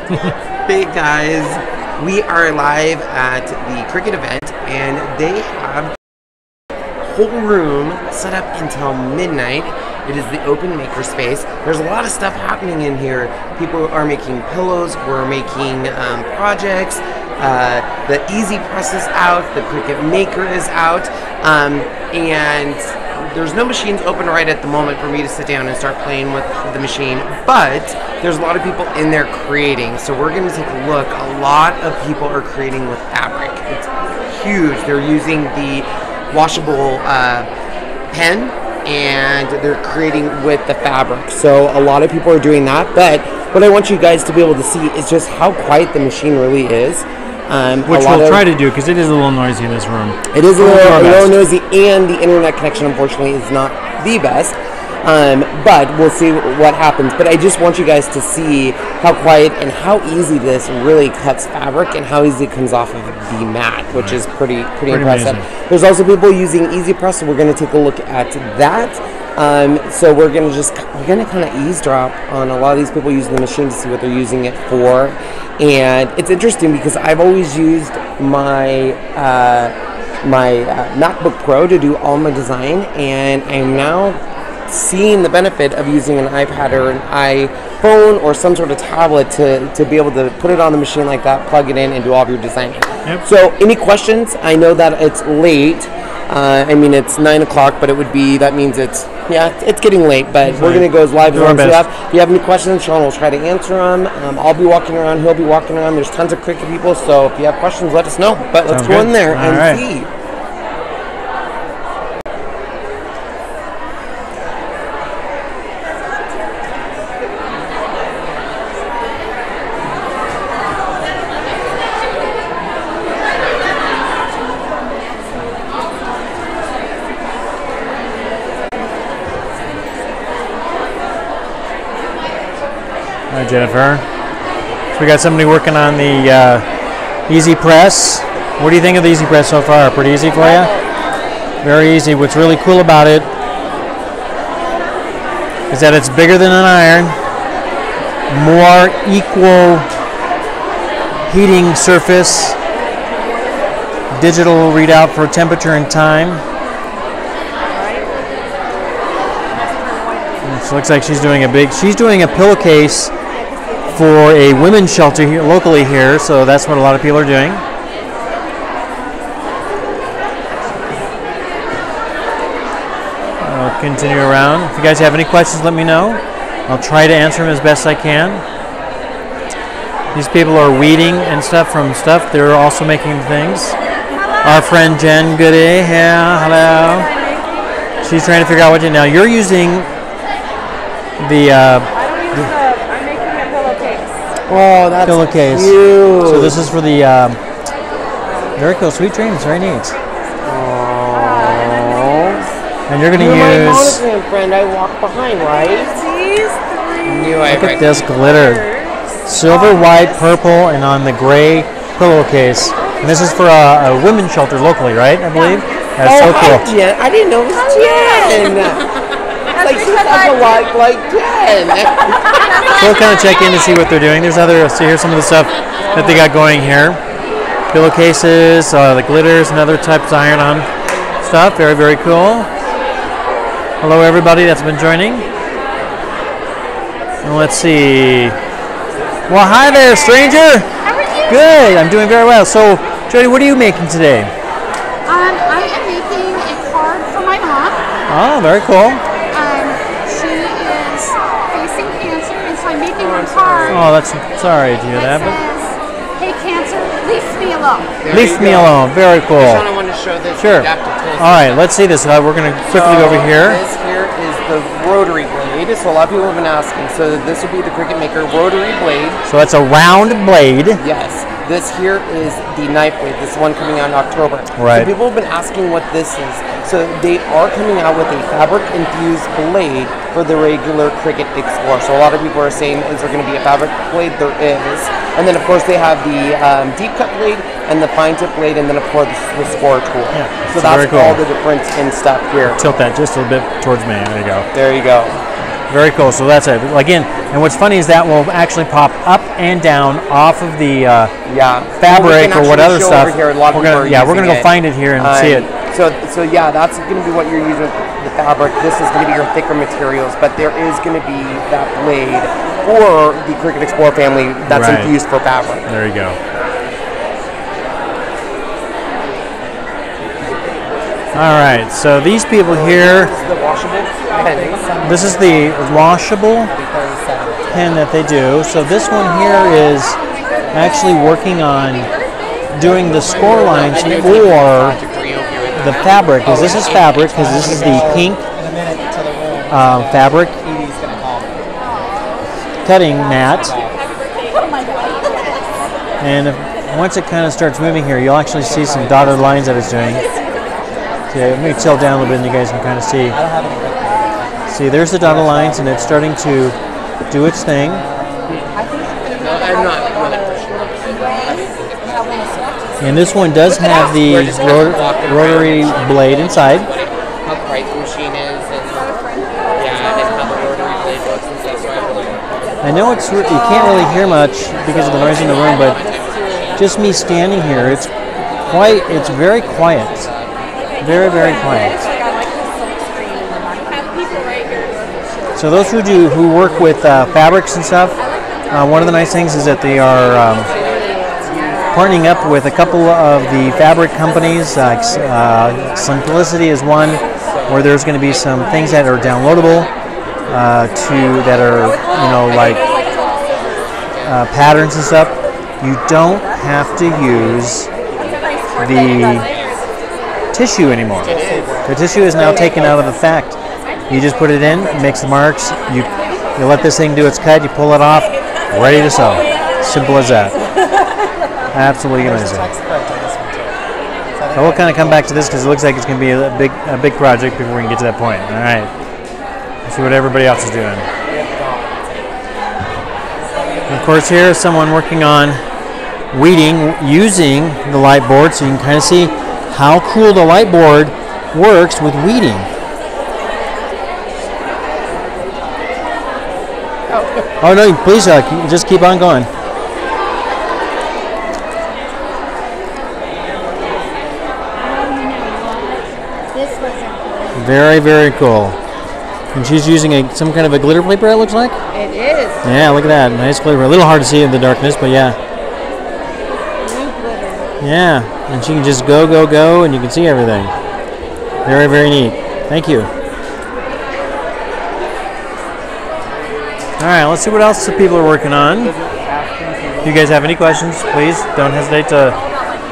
Hey guys, we are live at the Cricut event and they have a whole room set up until midnight. It is the open makerspace. There's a lot of stuff happening in here. People are making pillows, we're making projects. The Easy Press is out, the Cricut Maker is out, and there's no machines open right at the moment for me to sit down and start playing with the machine, but there's a lot of people in there creating, so we're going to take a look. A lot of people are creating with fabric. It's huge. They're using the washable pen, and they're creating with the fabric. So a lot of people are doing that, but what I want you guys to be able to see is just how quiet the machine really is. Which we'll try to do because it is a little noisy in this room. It is a little noisy, and the internet connection, unfortunately, is not the best. But we'll see what happens. But I just want you guys to see how quiet and how easy this really cuts fabric and how easy it comes off of the mat, which is pretty impressive. Amazing. There's also people using Easy Press, so we're going to take a look at that. So we're going to kind of eavesdrop on a lot of these people using the machine to see what they're using it for. And it's interesting because I've always used my MacBook Pro to do all my design, and I'm now seeing the benefit of using an iPad or an iPhone or some sort of tablet to be able to put it on the machine like that, plug it in, and do all of your design. Yep. So any questions? I know that it's late. I mean, it's 9 o'clock, but that means it's getting late, but we're going to go as live as long as we have. If you have any questions, Sean will try to answer them. I'll be walking around, he'll be walking around. There's tons of Cricut people, so if you have questions, let us know. But let's go in there and see. Hi, Jennifer. So we got somebody working on the Easy Press. What do you think of the Easy Press so far? Pretty easy for you? Very easy. What's really cool about it is that it's bigger than an iron, more equal heating surface, digital readout for temperature and time. And so it looks like she's doing a pillowcase for a women's shelter here, locally here, so that's what a lot of people are doing. I'll continue around. If you guys have any questions, let me know. I'll try to answer them as best I can. These people are weeding and stuff from stuff. They're also making things. Hello. Our friend Jen Goody, hello. She's trying to figure out what to do. Now you're using the oh, that's pillowcase. Cute. So this is for the very cool, sweet dreams, very neat. Aww. And you're going to use. My monogram friend, I walk behind, right? Look at this glitter, silver, white, purple, and on the gray pillowcase. And this is for a women's shelter locally, right? I believe. That's so cool. Hi, Jen. I didn't know it was Jen. Like she has a lot like Jen. So we'll kind of check in to see what they're doing. There's here's some of the stuff that they got going here. Pillowcases, the glitters, and other types of iron-on stuff. Very, very cool. Hello, everybody that's been joining. And let's see. Well, hi there, stranger. How are you? Good. I'm doing very well. So, Jody, what are you making today? I am making a card for my mom. Oh, very cool. She is facing cancer, and so I'm making her card. Oh, that's sorry to hear that. Says, "Hey, cancer, leave me alone." Leave me alone. Very cool. I want to show this. Sure. All right, let's see this. We're going to quickly go over here. This here is the rotary blade. So a lot of people have been asking. So this would be the Cricut Maker rotary blade. So it's a round blade. Yes. This here is the knife blade. This one coming out in October. Right. So people have been asking what this is. So they are coming out with a fabric-infused blade for the regular Cricut Explorer. So a lot of people are saying, is there going to be a fabric blade? There is. And then, of course, they have the deep cut blade and the fine tip blade, and then, of course, the score tool. Yeah, so that's cool. All the difference in stuff here. Tilt that just a little bit towards me. There you go. There you go. Very cool. So that's it. Again, and what's funny is that will actually pop up and down off of the fabric or what other stuff. We're gonna go find it here and see it. So yeah, that's going to be what you're using with the fabric. This is going to be your thicker materials, but there is going to be that blade for the Cricut Explorer family that's infused for fabric. There you go. All right, so these people here. This is the washable pen. This is the washable pen that they do. So this one here is actually working on doing the score lines for the fabric, because this is fabric, because this is the pink fabric cutting mat. And once it kind of starts moving here, you'll actually see some dotted lines that it's doing. Okay, let me tilt down a little bit and you guys can kind of see. See, there's the dotted lines and it's starting to do its thing. And this one does have the rotary blade inside. How bright the machine is, and how the rotary blade looks and stuff. I know you can't really hear much because of the noise in the room, but just me standing here, it's very quiet. Very, very quiet. So those who work with fabrics and stuff, one of the nice things is that they are partnering up with a couple of the fabric companies. Simplicity is one, where there's going to be some things that are downloadable that are like patterns and stuff. You don't have to use the tissue anymore. The tissue is now taken out of the fact. You just put it in, it makes the marks, you let this thing do its cut, you pull it off, ready to sew. Simple as that. Absolutely amazing. So we'll kind of come back to this because it looks like it's going to be a big project before we can get to that point. All right. Let's see what everybody else is doing. And of course, here is someone working on weeding using the light board, so you can kind of see how cool the light board works with weeding. Oh no, please just keep on going. Very, very cool. And she's using some kind of a glitter paper, it looks like? It is. Yeah, look at that. Nice glitter. A little hard to see in the darkness, but yeah. Blue glitter. Yeah, and she can just go, go, go, and you can see everything. Very, very neat. Thank you. All right, let's see what else the people are working on. If you guys have any questions, please don't hesitate to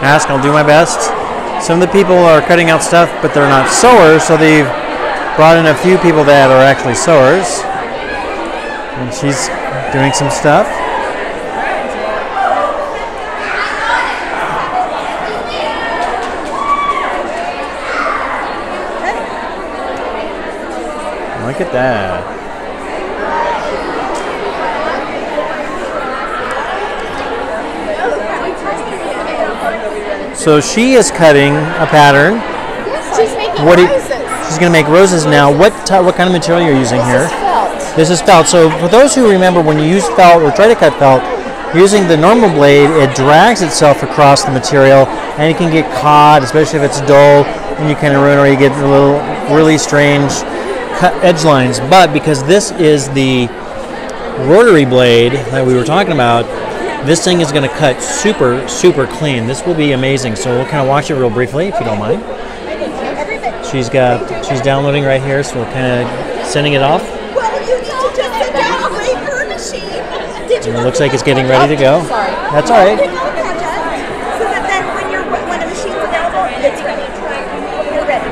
ask. I'll do my best. Some of the people are cutting out stuff, but they're not sewers, so they've brought in a few people that are actually sewers. And she's doing some stuff. Look at that. So she is cutting a pattern. She's making roses. She's going to make roses now. What kind of material are you using here? This is felt. This is felt. So for those who remember, when you use felt or try to cut felt, using the normal blade, it drags itself across the material, and it can get caught, especially if it's dull, and you kind of ruin, or you get a little really strange cut edge lines. But because this is the rotary blade that we were talking about, this thing is going to cut super, super clean. This will be amazing. So we'll kind of watch it real briefly, if you don't mind. She's downloading right here, so we're kind of sending it off. Well, you need to just sit down and wait for a machine. Did you And it looks like it's getting ready to go. Sorry. That's all right. so that then when a machine's available, it's ready. You're ready.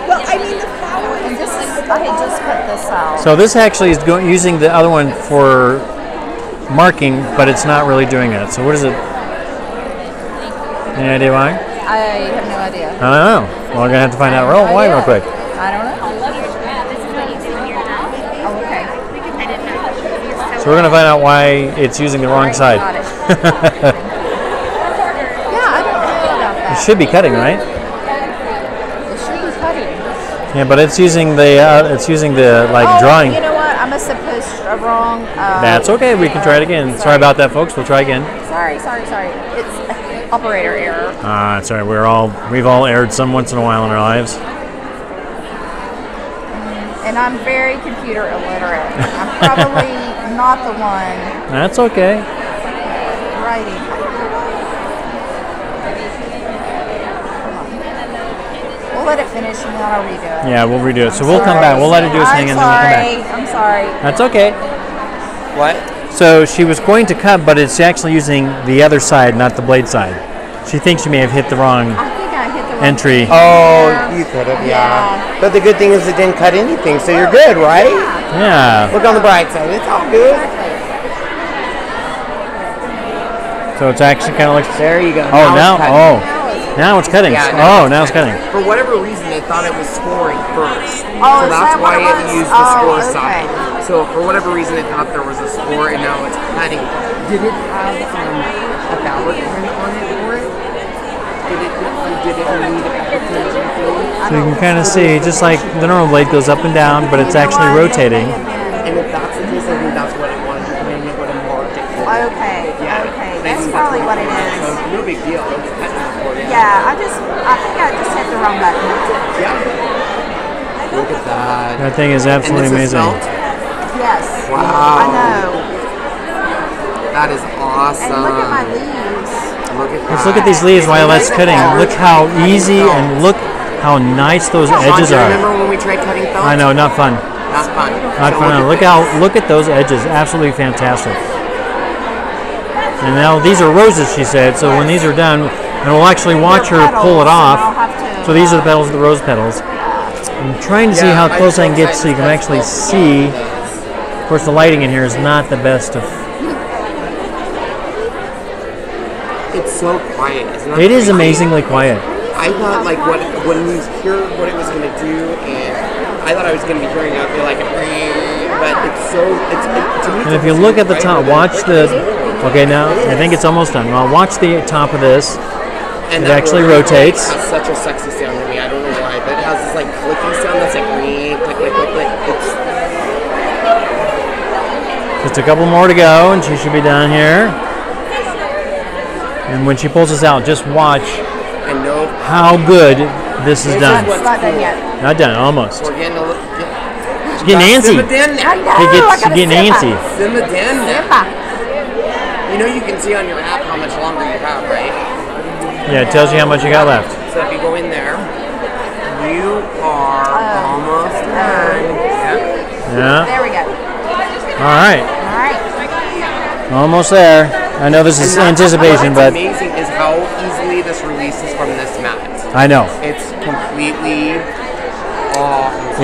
Well, I mean the flower. And this is, I had just cut this out. So this actually is using the other one for marking, but it's not really doing that. So what is it? Any idea why? I have no idea. I don't know. Well, we're going to have to find out why real quick. I don't know. Oh, okay. So we're going to find out why it's using the wrong side. Got it. Yeah, I don't know about that. It should be cutting, right? It should be cutting. Yeah, but it's using the like drawing. You know what? I must have pushed a wrong. That's okay. We can try it again. Sorry about that, folks. We'll try again. Sorry. It's operator error. It's all right. We've all erred some once in a while in our lives. And I'm very computer illiterate. I'm probably not the one That's okay. writing. We'll let it finish and then I'll redo it. Yeah, we'll redo it. So we'll come back. We'll let it do its thing and then we'll come back. I'm sorry. That's okay. What? So she was going to cut, but it's actually using the other side, not the blade side. She thinks she may have hit the wrong I think I hit the wrong entry. Oh, Yeah. you could have, Yeah. But the good thing is it didn't cut anything, so you're good, right? Yeah. Look on the bright side. It's all good. So it's actually kind of like. There you go. Oh, it's cutting. now it's cutting. Yeah, Now it's cutting. For whatever reason, they thought it was scoring first. Oh, so is that's that what why it it was? used the score Oh, okay. side. So for whatever reason, they thought there was a score, and now it's cutting. Did it have a fabric print on it for it? Did it need a fabric print or anything? So you can kind of see, just like the normal blade goes up and down, but it's actually rotating. And if that's the case, I think that's what it wanted to put in. It would have marked it for you. Okay. Yeah. Okay. I That's think probably what it So is. no big deal. It's cutting for you. Yeah. I think I just hit the wrong button. Yeah. Look at that. That thing is absolutely And this is amazing. felt? Yes. Wow. I know. That is awesome. And look at my leaves. Look at that. Let's look at these leaves while that's cutting. Look how easy and look how nice those Sean, edges do you are. remember when we tried cutting felt? I know, not fun. Not fun. Not So fun. Look at those edges. Absolutely fantastic. And now these are roses, she said. So when these are done, and we'll actually watch her pull it off. So these are the petals, the rose petals. I'm trying to see how close I can get so you can actually see. Of course, the lighting in here is not the best of. It's so quiet. Isn't that It is crazy? amazingly quiet. I thought like when we heard what it was going to do, and I thought I was going to be hearing it be like a but it's so to me. And if you look at the top, watch the. Okay, now I think it's almost done. Well, watch the top of this. And It that actually rotary blade rotates. has such a sexy sound to me. I don't know why, but it has this like clicking sound that's like click, click, click, click. It's Just a couple more to go, and she should be done here. And when she pulls this out, just watch I know how good this is done. It's not done yet. Not done, almost. we're getting a little. She's getting antsy. Simmer down I now. know. She's getting antsy. Simmer down now. Simmer. You know you can see on your app how much longer you have, right? Yeah, it tells you how much you got left. So if you go in there, you are almost done. Yeah. Yeah. There we go. All right. All right. Almost there. I know this is anticipation, What's but amazing is how easily this releases from this mat. I know. It's completely.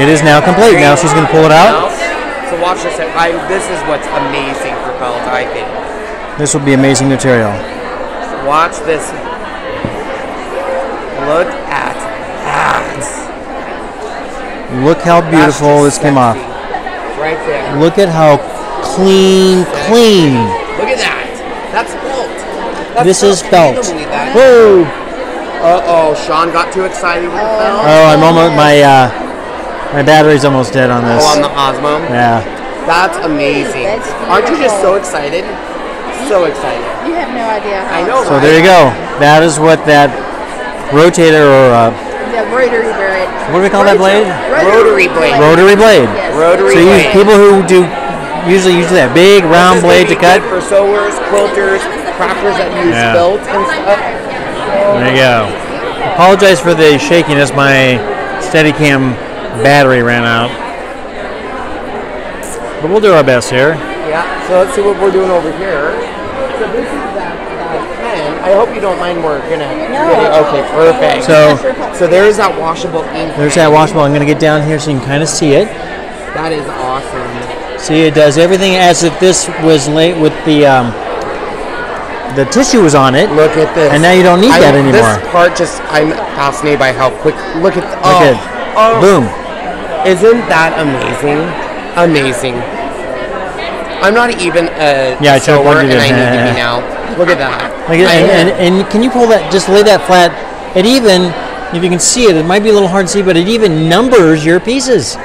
It is now complete. Now she's going to pull it out. So watch this. This is what's amazing for felt, I think. This will be amazing material. Watch this. Look at that. Look how beautiful this That's just came off. sexy. Right there. Look at how clean. Look at that. That's felt. This is felt. Can you believe that? Whoa! Uh-oh, Sean got too excited with the felt. Oh, I'm almost my battery's almost dead on this. Oh, on the Osmo? Yeah. That's amazing. That's Aren't you just so excited? So excited. You have no idea how. I know, So right? there you go. That is what that rotator or The rotary blade. what do we call that blade? Rotary blade. Rotary blade. Yes. Rotary So blade. people who usually use that big round This is blade to gonna be cut. good for sewers, quilters, crafters that use Yeah. felt and stuff. There you go. Apologize for the shakiness. My Steadicam battery ran out. But we'll do our best here. Yeah, so let's see what we're doing over here. So this is that pen. I hope you don't mind we're gonna okay, perfect. So there's that washable ink. There's that washable. I'm going to get down here so you can kind of see it. That is awesome. See, it does everything as if this was late with the tissue was on it. Look at this. And now you don't need that anymore. This part just, I'm fascinated by how quick, look at, Look at boom. Isn't that amazing? Amazing. I'm not even a Yeah, I should've sewer plugged and it I in. need to be now. Look at that. Like, and can you pull that, just lay that flat? It even if you can see it, it might be a little hard to see, but it even numbers your pieces.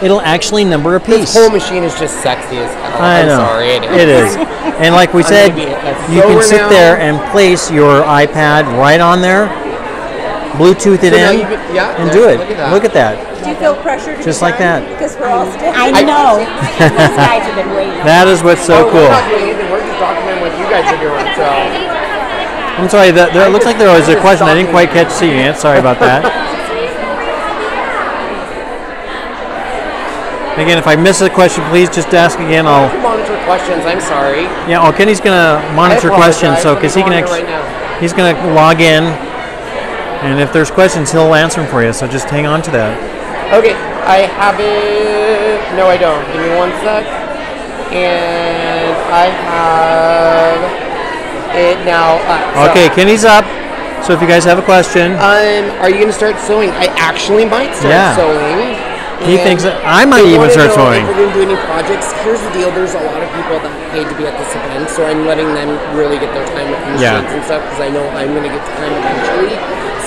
It'll actually number a piece. This whole machine is just sexy as hell. I know. I'm sorry, it is. And like we said, you can sit there and place your iPad right on there, Bluetooth it in, and do it. Look at that. Do you feel pressure to Just be like done? that. Because we're all stiff. I know. These guys have been waiting. That is what's so cool. We're not doing anything. We're just documenting what you guys are doing. So. I'm sorry, there looks like there was a question. I didn't quite catch seeing it. Sorry about that. Again, if I miss a question, please just ask again. I'll monitor questions. I'm sorry. Yeah, oh, Kenny's gonna monitor questions, so because he can he's gonna log in, and if there's questions, he'll answer them for you. So just hang on to that. Okay, I have it. No, I don't. Give me one sec. And I have it now. Okay, Kenny's up. So if you guys have a question, are you gonna start sewing? I actually might start sewing. He thinks that I might even start sewing. If we're going to do any projects, here's the deal. There's a lot of people that paid to be at this event, so I'm letting them really get their time with machines and stuff, because I know I'm going to get time eventually.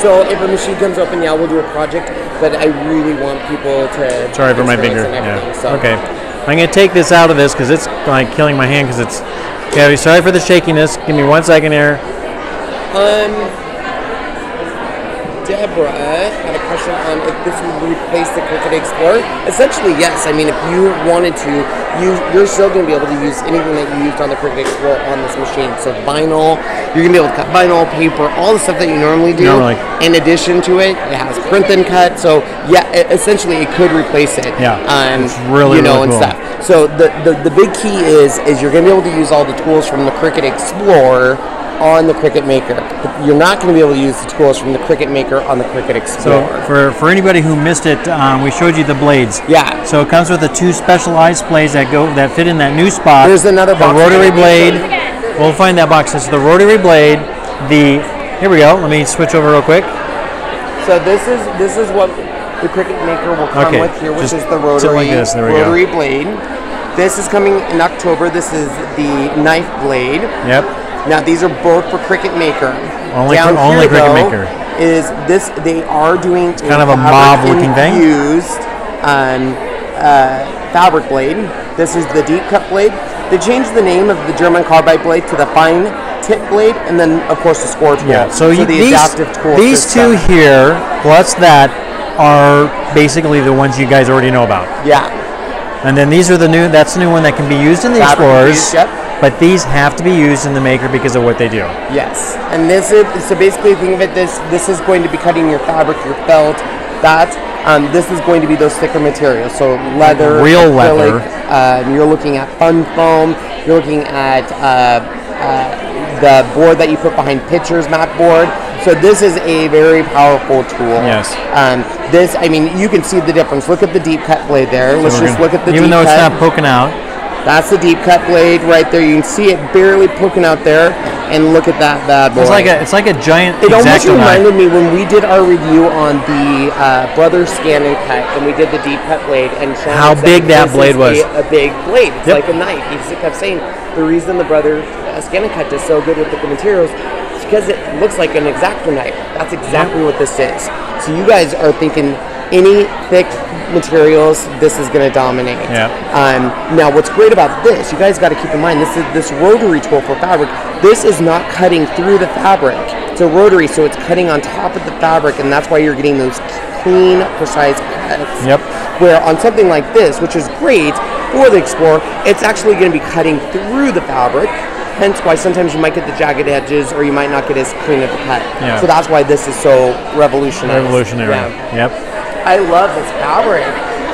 So if a machine comes open, we'll do a project, but I really want people to... Sorry for my finger. So. Okay. I'm going to take this out of this, because it's like killing my hand, because it's... Okay, sorry for the shakiness. Give me 1 second here. Deborah had a question on if this would replace the Cricut Explorer. Essentially, yes. I mean, if you wanted to, you're still going to be able to use anything that you used on the Cricut Explorer on this machine. So vinyl, you're going to be able to cut vinyl, paper, all the stuff that you normally do. In addition to it, it has print and cut. So yeah, essentially, it could replace it. Yeah, it's really, really cool. And stuff. So the big key is you're going to be able to use all the tools from the Cricut Explorer on the Cricut Maker. You're not going to be able to use the tools from the Cricut Maker on the Cricut Explorer. So for anybody who missed it, we showed you the blades. Yeah. So it comes with the 2 specialized blades that fit in that new spot. There's another box. The rotary blade. We'll find that box. It's the rotary blade. Here we go. Let me switch over real quick. So this is what the Cricut Maker will come with here, which is the rotary blade. This is coming in October. This is the knife blade. Yep. Now these are both for Cricut Maker. Only Cricut Maker. Is this? They are doing kind of a mob-looking thing. Used fabric blade. This is the deep cut blade. They changed the name of the German carbide blade to the fine tip blade, and then of course the score tool. Yeah. So the adaptive tool. These two here plus that are basically the ones you guys already know about. Yeah. And then these are the new. That's the new one that can be used in the Explorers. But these have to be used in the Maker because of what they do. Yes, and this is so basically think of it. This is going to be cutting your fabric, your felt. This is going to be those thicker materials. So leather, real acrylic, leather. You're looking at fun foam. You're looking at the board that you put behind pictures, mat board. So this is a very powerful tool. Yes. This, I mean, you can see the difference. Look at the deep cut blade there. Let's just look at the even deep though it's cut. not poking out. That's the deep cut blade right there. You can see it barely poking out there, and look at that bad boy. It's like a giant. It almost reminded me when we did our review on the Brothers Scan and Cut, and we did the deep cut blade, and Sean how big that blade was. A big blade. It's like a knife. He kept saying the reason the Brothers Scan and Cut is so good with the materials is because it looks like an X-Acto knife. That's exactly what this is. So you guys are thinking any thick materials, this is going to dominate. Yeah. Now, what's great about this, you guys got to keep in mind, this rotary tool for fabric. This is not cutting through the fabric. It's a rotary, so it's cutting on top of the fabric, and that's why you're getting those clean, precise cuts. Yep. Where on something like this, which is great for the Explorer, it's actually going to be cutting through the fabric. Hence why sometimes you might get the jagged edges, or you might not get as clean of a cut. Yeah. So that's why this is so revolutionary. Yeah. Yep. I love this fabric.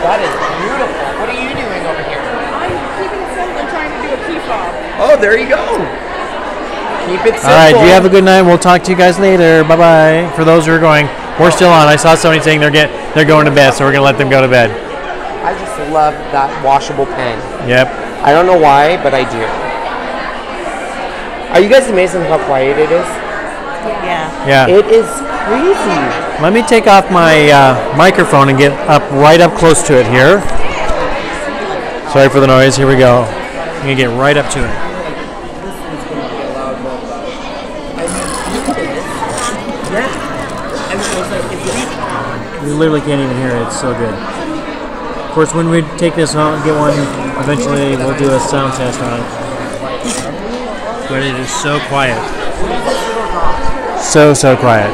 That is beautiful. What are you doing over here? I'm keeping it simple and trying to do a key fob. Oh, there you go. Keep it simple. All right, you have a good night. We'll talk to you guys later. Bye-bye. For those who are going, we're still on. I saw somebody saying they're going to bed, so we're going to let them go to bed. I just love that washable pen. Yep. I don't know why, but I do. Are you guys amazed at how quiet it is? Yeah. It is crazy. Let me take off my microphone and get right up close to it here. Sorry for the noise. Here we go. I'm going to get right up to it. You literally can't even hear it. It's so good. Of course, when we take this home and get one, eventually we'll do a sound test on it. But it is so quiet. So quiet.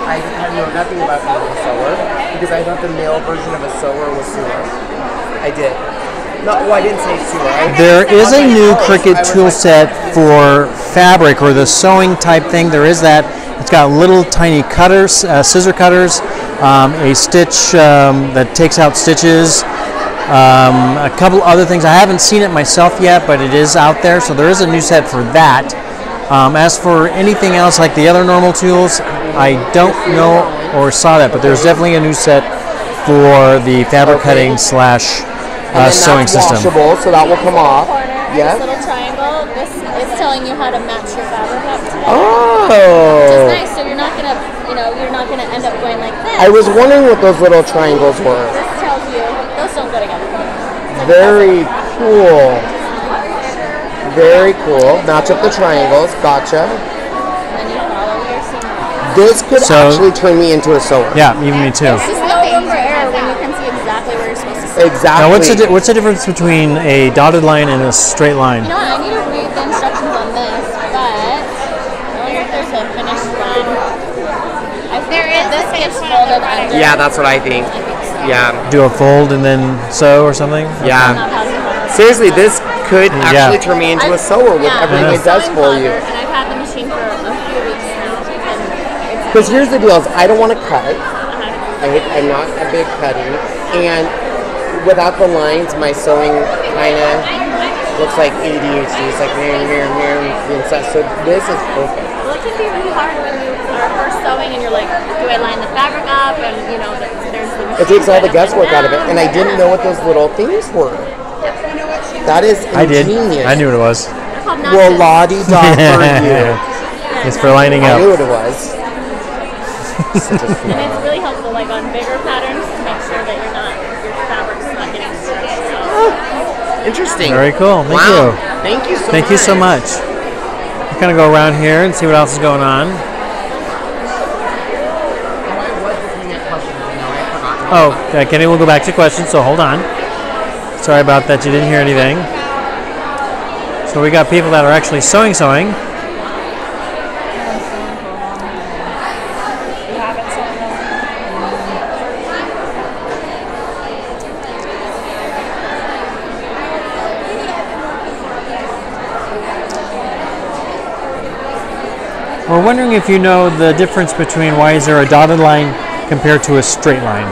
I know nothing about being a sewer because I thought the male version of a sewer was sewer. I did. No, well, I didn't say sewer. There is a new Cricut tool set for fabric or the sewing type thing. There is that. It's got little tiny cutters, scissor cutters, a stitch that takes out stitches, a couple other things. I haven't seen it myself yet, but it is out there. So there is a new set for that. As for anything else like the other normal tools, I don't know or saw that, but there's definitely a new set for the fabric cutting slash sewing system. Washable, so that will come off. Yes. This little triangle, this is telling you how to match your fabric up together. Oh. Which is nice, so you're not gonna, you're not gonna end up going like this. I was wondering what those little triangles were. This tells you those don't go together. Like very cool. Very cool. Match up the triangles. Gotcha. And you follow your seam. This could actually turn me into a sewer. Yeah, even me too. It's just no room for error when you can see exactly where you're supposed to sew. Exactly. Now, what's the difference between a dotted line and a straight line? You know what? I need to read the instructions on this, but I wonder if there's a finished one. I think this gets folded under. Yeah, that's what I think. Yeah. Do a fold and then sew or something? Yeah. Seriously, this could actually turn me into a sewer with everything it does for you. And I've had the machine for a few weeks now. Because here's the deal: is I don't want to cut. I'm not a big cutting, and without the lines, my sewing kind of looks like ADHD. It's like and stuff. So this is perfect. Well, it can be really hard when you are first sewing and you're like, do I line the fabric up? And there's the it takes all the guesswork out of it, and I didn't know what those little things were. That is ingenious. I did. I knew what it was. Well, la-di-da for you. It's for lining up. I knew what it was. And it's really helpful, like on bigger patterns, to make sure that your fabric's not getting stretched out. Oh, interesting. Very cool. Thank you. Thank you so much. Thank you so much. We're going to go around here and see what else is going on. Oh, Kenny, we'll go back to questions, so hold on. Sorry about that, you didn't hear anything. So we got people that are actually sewing. We're wondering if you know the difference between why is there a dotted line compared to a straight line.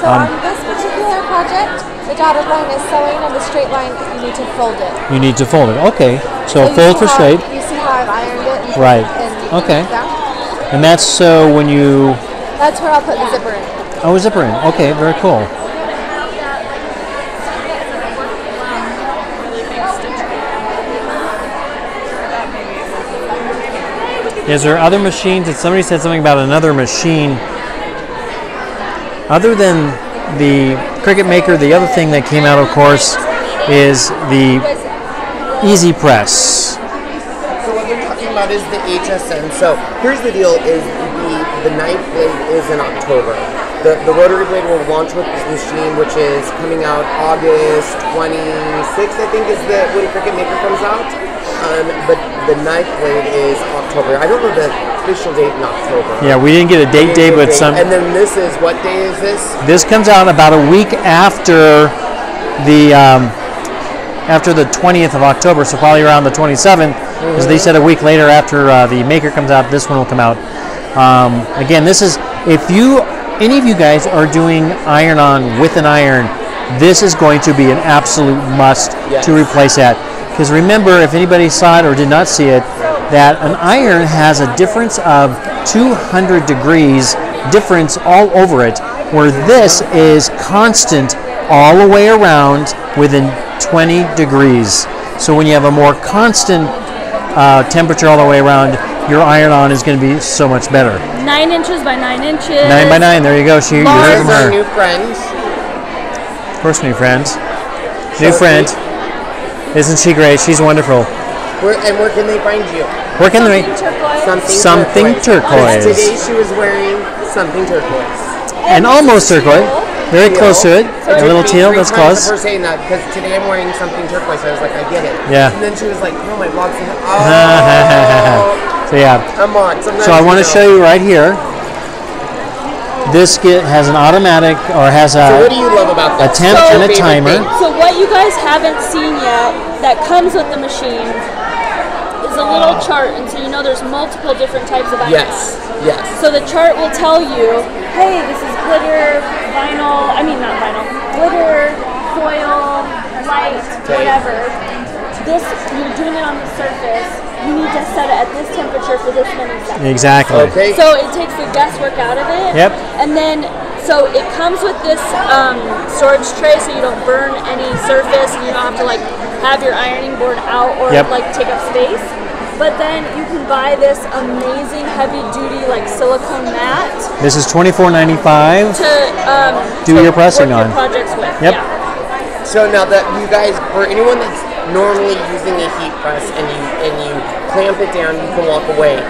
So on this particular project, the dotted line is sewing, and the straight line, you need to fold it. You need to fold it. Okay. So you fold see for straight. You see how I've ironed it? Right. And Okay. Down? And that's so when you... That's where I'll put the zipper in. Oh, a zipper in. Okay, very cool. Is there other machines? And somebody said something about another machine. Other than the Cricut Maker, the other thing that came out, of course, is the Easy Press. So what they're talking about is the HSN. So here's the deal: is the knife blade is in October. The rotary blade will launch with this machine, which is coming out August 26th, I think, is when Cricut Maker comes out. But the knife blade is October. I don't know the official date in October. Yeah, we didn't get a date, but some. And then this is, what day is this? This comes out about a week after the 20th of October, so probably around the 27th, because they said a week later after the Maker comes out, this one will come out. Again, this is, if any of you guys are doing iron-on with an iron, this is going to be an absolute must to replace that. Because remember, if anybody saw it or did not see it, that an iron has a difference of 200 degrees difference all over it, where this is constant all the way around within 20 degrees. So when you have a more constant temperature all the way around, your iron-on is going to be so much better. 9 inches by 9 inches. 9 by 9, there you go. You heard from her. New friends. Of course, new friends. New friend. Isn't she great? She's wonderful. Where can they find you? Where can they? Something turquoise. Something turquoise. Today she was wearing something turquoise. And almost turquoise. Very close to it. A little teal. That's close. For saying that, because today I'm wearing something turquoise. I was like, I get it. Yeah. And then she was like, no, my vlog's in So yeah. I'm on. Sometimes So I want to show you right here. This has an automatic, or has a, So what do you love about a this? temp What's and your a favorite timer. thing? So what you guys haven't seen yet that comes with the machine is a little chart, and so you know there's multiple different types of items. Yes. Yes. So the chart will tell you, hey, this is glitter, vinyl, I mean not vinyl, glitter, foil, light, whatever. This, you're doing it on the surface, you need to set it at this temperature for this many seconds. Exactly. Okay. So it takes the guesswork out of it. Yep. And then, so it comes with this storage tray, so you don't burn any surface, and you don't have to like have your ironing board out or like take up space. But then you can buy this amazing heavy-duty like silicone mat This is $24.95 to do your pressing work on. your projects with. Yep. Yeah. So now that you guys, for anyone that's normally using a heat press and you clamp it down, you can walk away.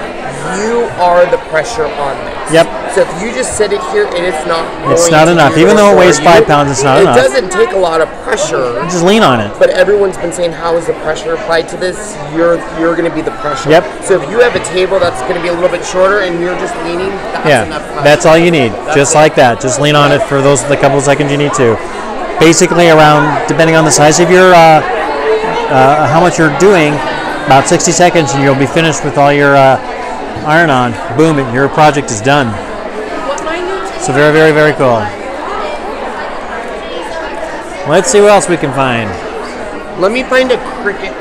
You are the pressure on this. Yep. So if you just sit it here, it is not. It's going not to enough. do Even though it for weighs you. 5 pounds, it's not enough. It doesn't take a lot of pressure. Just lean on it. But everyone's been saying, how is the pressure applied to this? You're going to be the pressure. Yep. So if you have a table that's going to be a little bit shorter and you're just leaning, that's enough pressure. That's all you need. Just like that. Just lean on it for the couple of seconds you need to. Basically, around, depending on the size of your, how much you're doing, about 60 seconds, and you'll be finished with all your iron on. Boom! Your project is done. So very, very, very cool. Let's see what else we can find. Let me find a Cricut.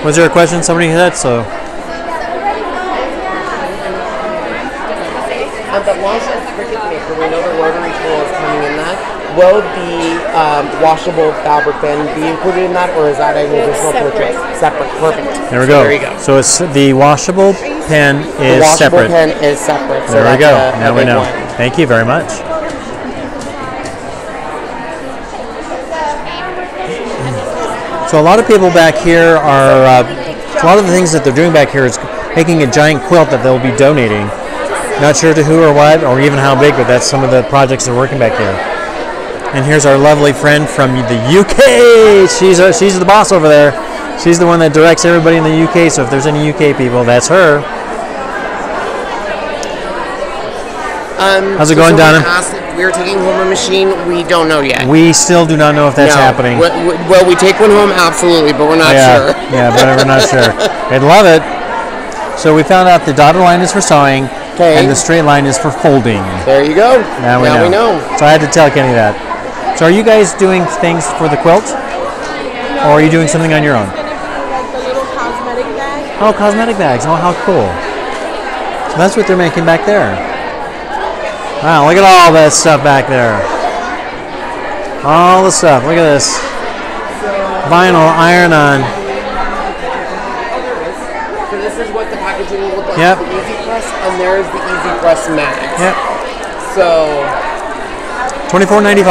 Was there a question somebody had? So. The washable Cricut maker, we know the rotary tool is coming in that. Will the washable fabric then be included in that, or is that an additional purchase? Separate. Perfect. There we go. There you go. So it's the washable pen is The washable separate. pen is separate. So There we go. that's Now we big know. one. Thank you very much. So a lot of people back here are, a lot of the things that they're doing back here is making a giant quilt that they'll be donating. Not sure to who or what, or even how big, but that's some of the projects they're working back here. And here's our lovely friend from the UK. She's the boss over there. She's the one that directs everybody in the UK, so if there's any UK people, that's her. How's it going, Donna? Asked if we were taking home a machine. We don't know yet. We still do not know if that's No. happening. Well, we take one home, absolutely, but we're not sure. Yeah, but we're not sure. I'd love it. So we found out the dotted line is for sewing, and the straight line is for folding. There you go. Now we know. So I had to tell Kenny that. So are you guys doing things for the quilt? Or are you doing something on your own? Like the little cosmetic bag. Oh, cosmetic bags. Oh, how cool. So that's what they're making back there. Wow, look at all that stuff back there. All the stuff. Look at this. Vinyl, iron-on. So this is what the packaging will look like. Yep. The Easy Press, and there's the Easy Press mat. Yep. So. $24.95.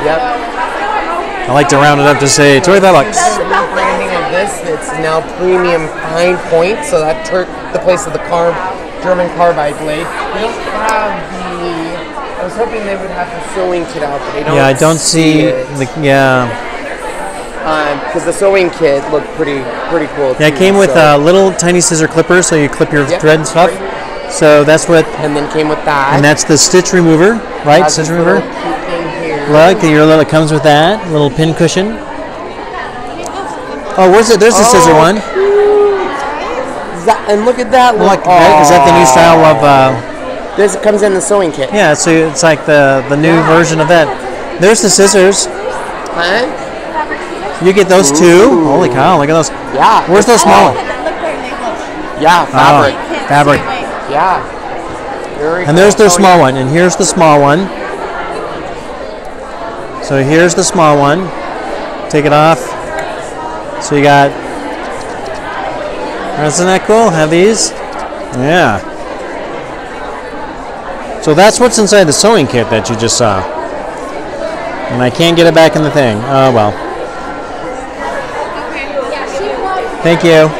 Yep. I like to round it up to say $25. The branding of this, it's now premium fine point, so that took the place of the German carbide blade. We don't have I was hoping they would have the sewing kit out, but they don't. Yeah, I don't see it. Because the sewing kit looked pretty cool. Yeah, it came with little tiny scissor clippers, so you clip your thread and stuff. So that's what. And then came with that. And that's the stitch remover, right? Stitch remover. Look, it comes with that little pin cushion. Oh, where's it? There's the scissor one. And look at that. Look, is that the new style of? This comes in the sewing kit. Yeah, so it's like the new version of that. There's the scissors. Huh? You get those too. Holy cow! Look at those. Yeah. Where's those small? Yeah, fabric. Oh, fabric. Yeah. And there's their small one, and here's the small one. So here's the small one. Take it off. So you got. Isn't that cool? Have these? Yeah. So that's what's inside the sewing kit that you just saw. And I can't get it back in the thing. Oh well. Thank you.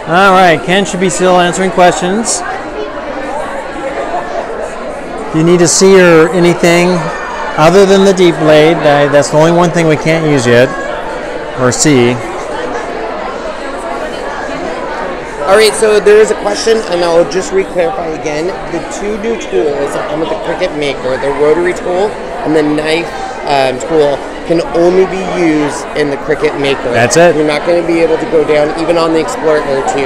All right, Ken should be still answering questions. You need to see or anything other than the deep blade. That's the only one thing we can't use yet, or see. All right, so there is a question, and I'll just re-clarify again. The two new tools that come with the Cricut Maker, the rotary tool and the knife tool, can only be used in the Cricut Maker. That's it. You're not going to be able to go down even on the Explorer Air 2.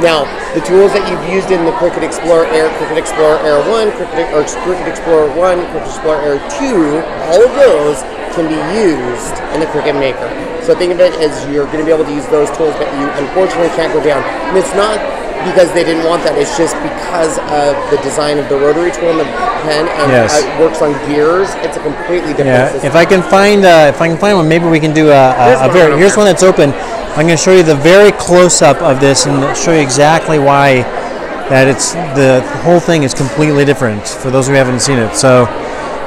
Now, the tools that you've used in the Cricut Explorer Air 1, Cricut Explorer 1, Cricut Explorer Air 2, all of those can be used in the Cricut Maker. So think of it as you're going to be able to use those tools, but you unfortunately can't go down. And it's not because they didn't want that, it's just because of the design of the rotary tool and the pen, and it works on gears. It's a completely different system. If I can find one, maybe we can do here's one that's open. I'm going to show you the very close-up of this and show you exactly why that the whole thing is completely different for those who haven't seen it. So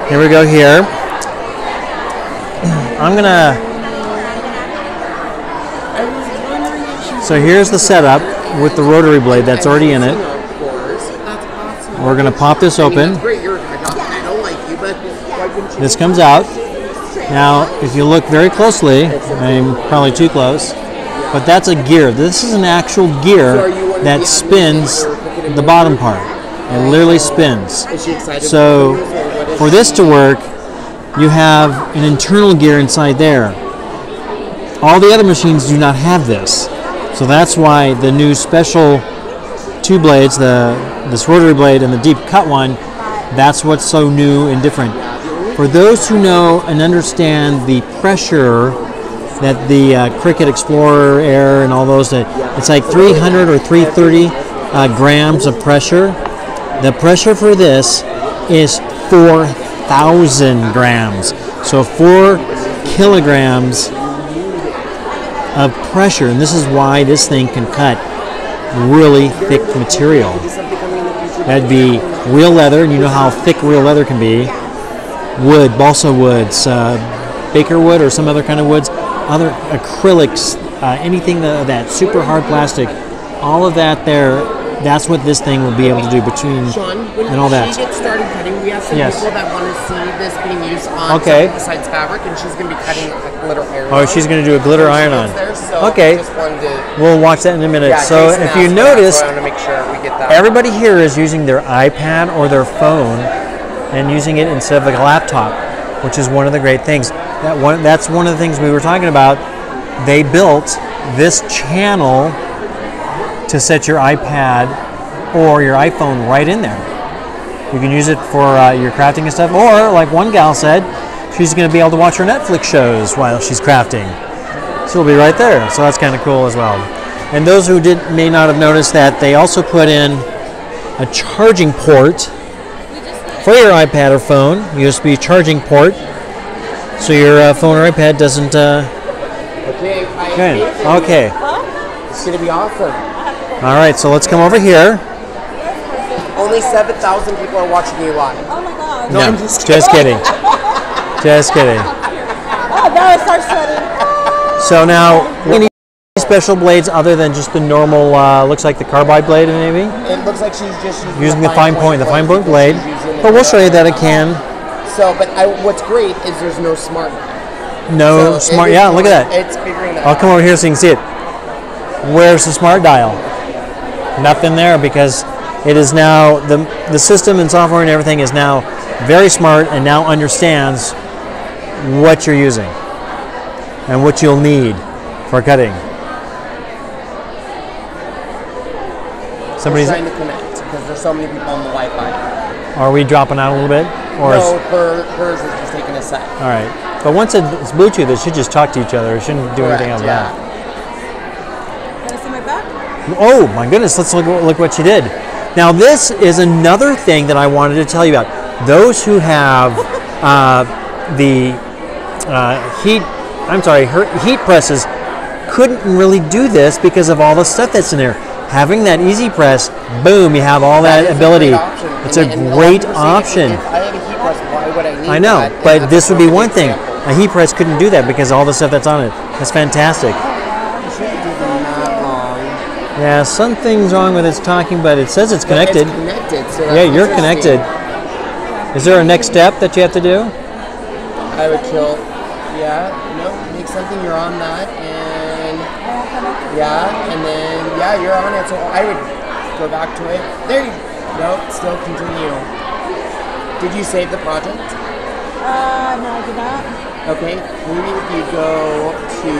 here we go here. So here's the setup with the rotary blade that's already in it. We're going to pop this open. This comes out. Now, if you look very closely, I'm probably too close, but that's a gear. This is an actual gear that spins the bottom part. It literally spins. So for this to work, you have an internal gear inside there. All the other machines do not have this. So that's why the new special two blades, this rotary blade and the deep cut one, that's what's so new and different. For those who know and understand the pressure that the Cricut Explorer Air and all those, it's like 300 or 330 grams of pressure. The pressure for this is 4,000 grams. So 4 kilograms of pressure, and this is why this thing can cut really thick material. That'd be real leather, and you know how thick real leather can be. Wood, balsa woods, baker wood or some other kind of woods, other acrylics, anything that super hard plastic, all of that there, that's what this thing will be able to do between Sean, and all that. When she gets started cutting, we have some people that want to see this being used on besides fabric, and she's going to be cutting a glitter iron. Oh, she's going to do a glitter iron-on. Okay, just wanted to, we'll watch that in a minute. yeah, So Jason if you asked notice, for that, so I want to make sure we get that. everybody here is using their iPad or their phone and using it instead of a laptop, which is one of the great things. That's one of the things we were talking about. They built this channel to set your iPad or your iPhone right in there. You can use it for your crafting and stuff, or like one gal said, she's going to be able to watch her Netflix shows while she's crafting. So it'll be right there. So that's kind of cool as well. And those who may not have noticed that they also put in a charging port for your iPad or phone, USB charging port, so your phone or iPad doesn't. Okay. It's going to be awesome. All right, so let's come over here. Only 7,000 people are watching you live. Oh my god. No, I'm just kidding. Just kidding. Oh, now it starts sweating. So now, any special blades other than just the normal, looks like the carbide blade maybe? It looks like she's just Using the fine point blade. But we'll show you that it can. So, but what's great is there's no smart. No smart, yeah, look at that. It's figuring that I'll come over here so you can see it. Where's the smart dial? Nothing there, because it is now, the system and software and everything is now very smart and now understands what you're using and what you'll need for cutting. Somebody's trying to connect because there's so many people on the Wi-Fi. Are we dropping out a little bit? Or no, hers is just taking a sec. All right. But once it's Bluetooth, it should just talk to each other. It shouldn't do anything else. Yeah. Can I see my back? Oh my goodness! Let's look what she did. Now this is another thing that I wanted to tell you about. Those who have heat presses couldn't really do this because of all the stuff that's in there. Having that easy press, boom, you have all that ability. It's a great option. If I have a heat press, why would I need I know, that? but this would be one thing. A heat press couldn't do that because of all the stuff that's on it. That's fantastic. Yeah, something's wrong with its talking, but it says it's connected. It's connected, so that's Yeah, you're interesting. connected. Is there a next step that you have to do? I would kill. Yeah, no, make something, you're on that, and yeah, and then, yeah, you're on it, so I would go back to it. There you go. Nope, still continue. Did you save the project? No, I did not. Okay, maybe if you go to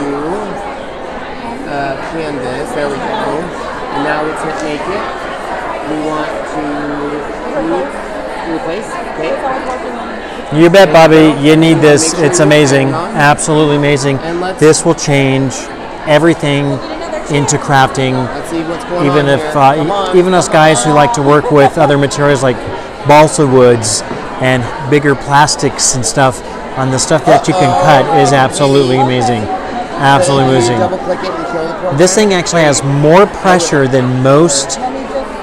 Canvas, there we go, and now let's hit make it. We want to replace, okay? You bet, Bobby. You need this. It's amazing. Absolutely amazing. This will change everything into crafting. Let's see what's going Even on if, here. Come on. even us guys who like to work with other materials like balsa woods and bigger plastics and stuff, on the stuff that you can cut is absolutely amazing. Absolutely amazing. Double-click it and kill the program. This thing actually has more pressure than most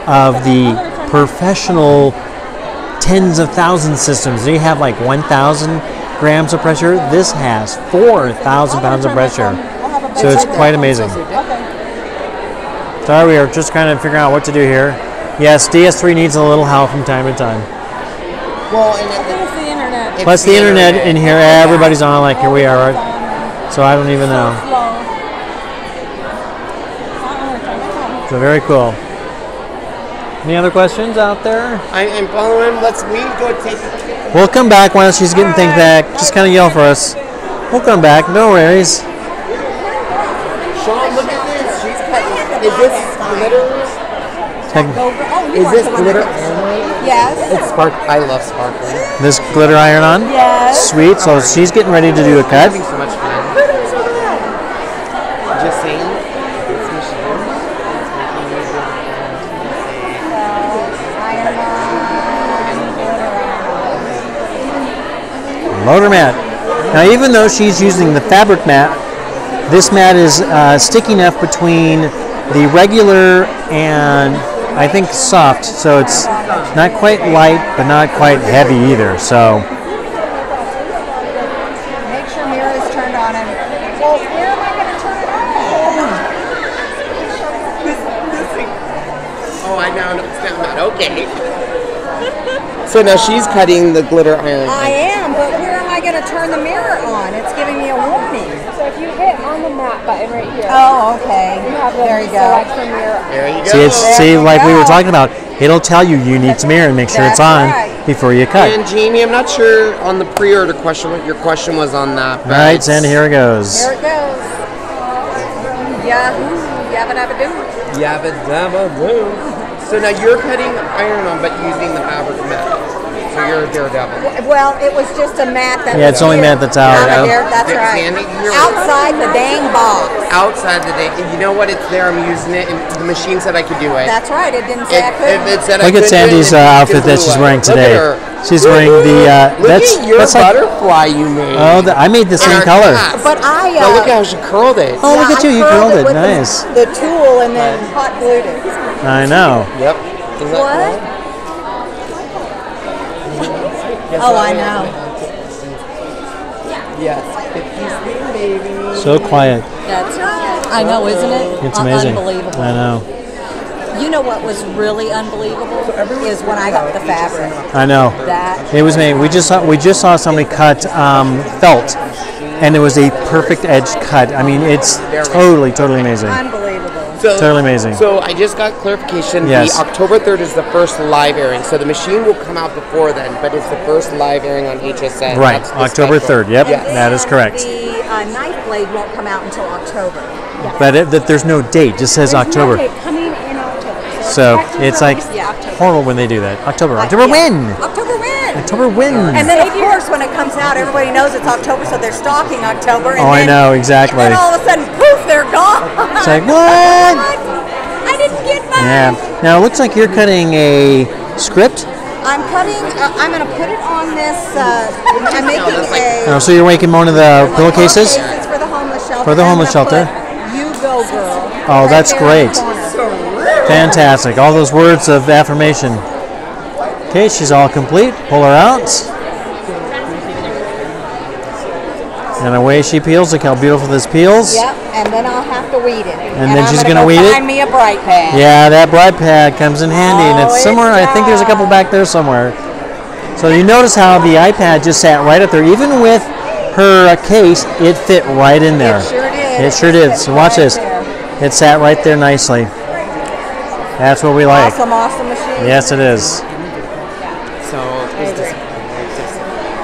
of the professional tens of thousands systems. They have like 1,000 grams of pressure. This has 4,000 pounds of pressure. So it's quite amazing. Sorry, we are just kind of figuring out what to do here. Yes, DS3 needs a little help from time to time. Well, and It's the internet. Plus the internet in here, everybody's on like here we are. So I don't even know. So very cool. Any other questions out there? I'm following. We go take. We'll come back once she's getting things back. Just kind of yell for us. We'll come back. No worries. Sean, look at this. She's cutting. Is this glitter? Is this glitter? Yes. It's spark. I love sparkling. This glitter iron on? Yes. Sweet. So she's getting ready to do a cut. Having so much fun. Just saying. This machine is making me Motor mat. Now, even though she's using the fabric mat, this mat is sticky enough between the regular and I think soft, so it's not quite light, but not quite heavy either. So Make sure mirror is turned on and well, where am I going to turn it on? Oh, I now understand that. Okay. So now she's cutting the glitter iron. I am, but where am I going to turn the mirror on? It's giving me a warning. So if you hit on the map button right here, Oh, okay. you have There you go. select from your There you go. see, There you like we were go. talking about, it'll tell you you need some mirror and make sure it's That's on right. before you cut. And Jamie, I'm not sure on the pre-order question what your question was on that. All right, Sandy, here it goes. Here it goes. Yahoo! Yabba dabba doo. Yabba dabba doo. So now you're cutting iron on, but using the fabric mat. So you're a daredevil. Well, it was just a mat that Yeah, was it's only here. mat that's out, I'm a yeah. That's Yeah, right. Sandy, you're- Outside the dang box. Outside the day, you know what? It's there. I'm using it, and the machine said I could do it. That's right. It didn't say I couldn't. It said I Look at could do it, Sandy's and it outfit that blew she's up. wearing Look today. at her. She's wearing the Look that's at your like butterfly you made. oh, I made the And same our color. cats. But I. Now look how she curled it. Oh, look at you! You curled it. with Nice. The tool and then hot glued it. I know. Yep. Is that What? cool? Oh, I know. Yes. 50 baby. So quiet. That's right. I know, isn't it? It's amazing. Unbelievable. I know. You know what was really unbelievable is when I got the fabric. I know. That It was made. We just saw somebody cut felt, and it was a perfect edge cut. I mean, it's totally amazing. unbelievable. So, Totally amazing. So I just got clarification. Yes. The October 3rd is the first live airing. So the machine will come out before then, but it's the first live airing on HSN. Right, That's the October special. 3rd. Yep, Yes. that is correct. The knife blade won't come out until October. But there's no date. It just says October. coming in October. So it's like Yeah, October. horrible when they do that. October when? October when? October when? And then, of course, when it comes out, everybody knows it's October, so they're stocking October. And Oh, I then, know, exactly. And then all of a sudden, poof, they're gone. It's like, what? I didn't get mine. Yeah. Now it looks like you're cutting a script. I'm cutting, I'm going to put it on this, I'm making a... Oh, so you're making one of the pillowcases? It's for the homeless shelter. For the I'm homeless gonna shelter. put, You go, girl. Oh, right that's there in the great. corner. Fantastic. All those words of affirmation. Okay, she's all complete. Pull her out. And away she peels. Look how beautiful this peels. Yep, and then I'll have to weed in it. And then she's going gonna to weed it? find me a bright pad. Yeah, that bright pad comes in handy, and it's Oh, it somewhere. I think there's a couple back there somewhere. So you notice how the iPad just sat right up there, even with her case, it fit right in there. It sure did. It sure did. So watch Right this. there. It sat right there nicely. That's what we like. Awesome, awesome machine. Yes, it is. So is this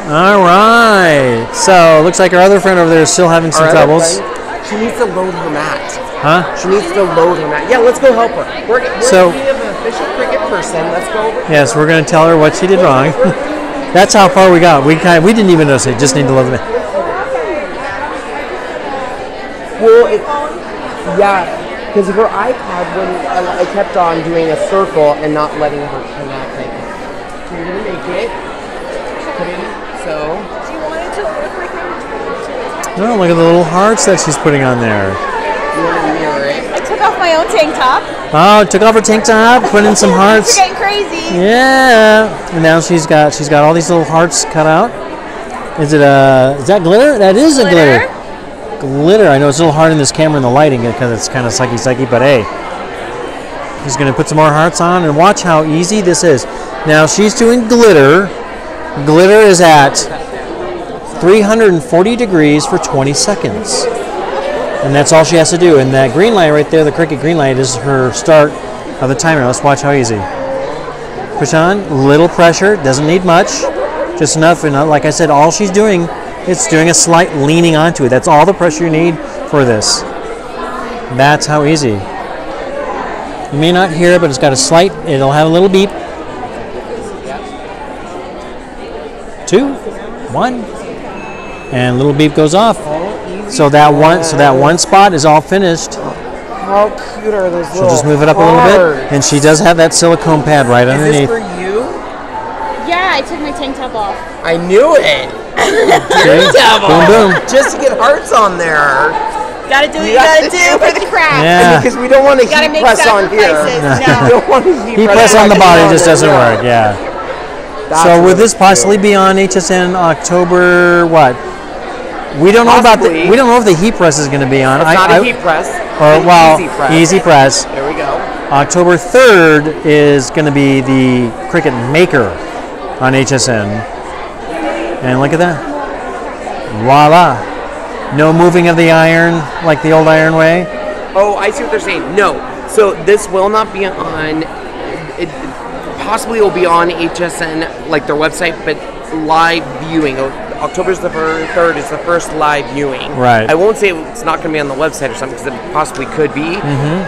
All right. So looks like our other friend over there is still having some our other troubles. friend, she needs to load her mat. Huh? She needs to load her mat. Yeah, let's go help her. We're So- we have an official Cricut person. Let's go over. Yes, we're going to tell her what she did wrong. That's how far we got. We didn't even notice it. Just need to load the mat. Well, yeah, because her iPad wouldn't. I kept on doing a circle and not letting her connect it. So you're gonna make it. Put it in. So. Do you want it to look like Oh, look at the little hearts that she's putting on there. You want to mirror it. I took off my own tank top. Oh, took off her tank top, put in some hearts. It's getting crazy. Yeah, and now she's got all these little hearts cut out. Is that glitter? That is a glitter. Glitter. I know it's a little hard in this camera and the lighting because it's kind of sucky, but hey. She's going to put some more hearts on and watch how easy this is. Now she's doing glitter. Glitter is at 340 degrees for 20 seconds. And that's all she has to do. And that green light right there, the Cricut green light, is her start of the timer. Let's watch how easy. Push on, little pressure, doesn't need much. Just enough, and like I said, all she's doing is doing a slight leaning onto it. That's all the pressure you need for this. That's how easy. You may not hear it, but it's got a slight, it'll have a little beep. 2, 1, and little beep goes off. So that one spot is all finished. How cute are those She'll little just move it up a little hearts? bit, and she does have that silicone pad right Is underneath. this for you? Yeah, I took my tank top off. I knew it. See? Devil. Boom, boom. Just to get hearts on there. Gotta do what you You gotta got to do for the craft. Yeah. Because we don't want to Gotta heat make press on here. sacrifices. We don't want to heat Heat press on the body just doesn't Yeah. work, yeah. That's So would really this possibly cute. be on HSN October what? We don't know about Possibly. we don't know if the heat press is going to be on. It's not a heat press. or It's well, easy press. easy press. There we go. October 3rd is going to be the Cricut Maker on HSN. And look at that. Voila. No moving of the iron like the old iron way. Oh, I see what they're saying. No. So this will not be on. It possibly will be on HSN, like their website, but live viewing. October's the 3rd is the first live viewing. Right. I won't say it's not going to be on the website or something because it possibly could be.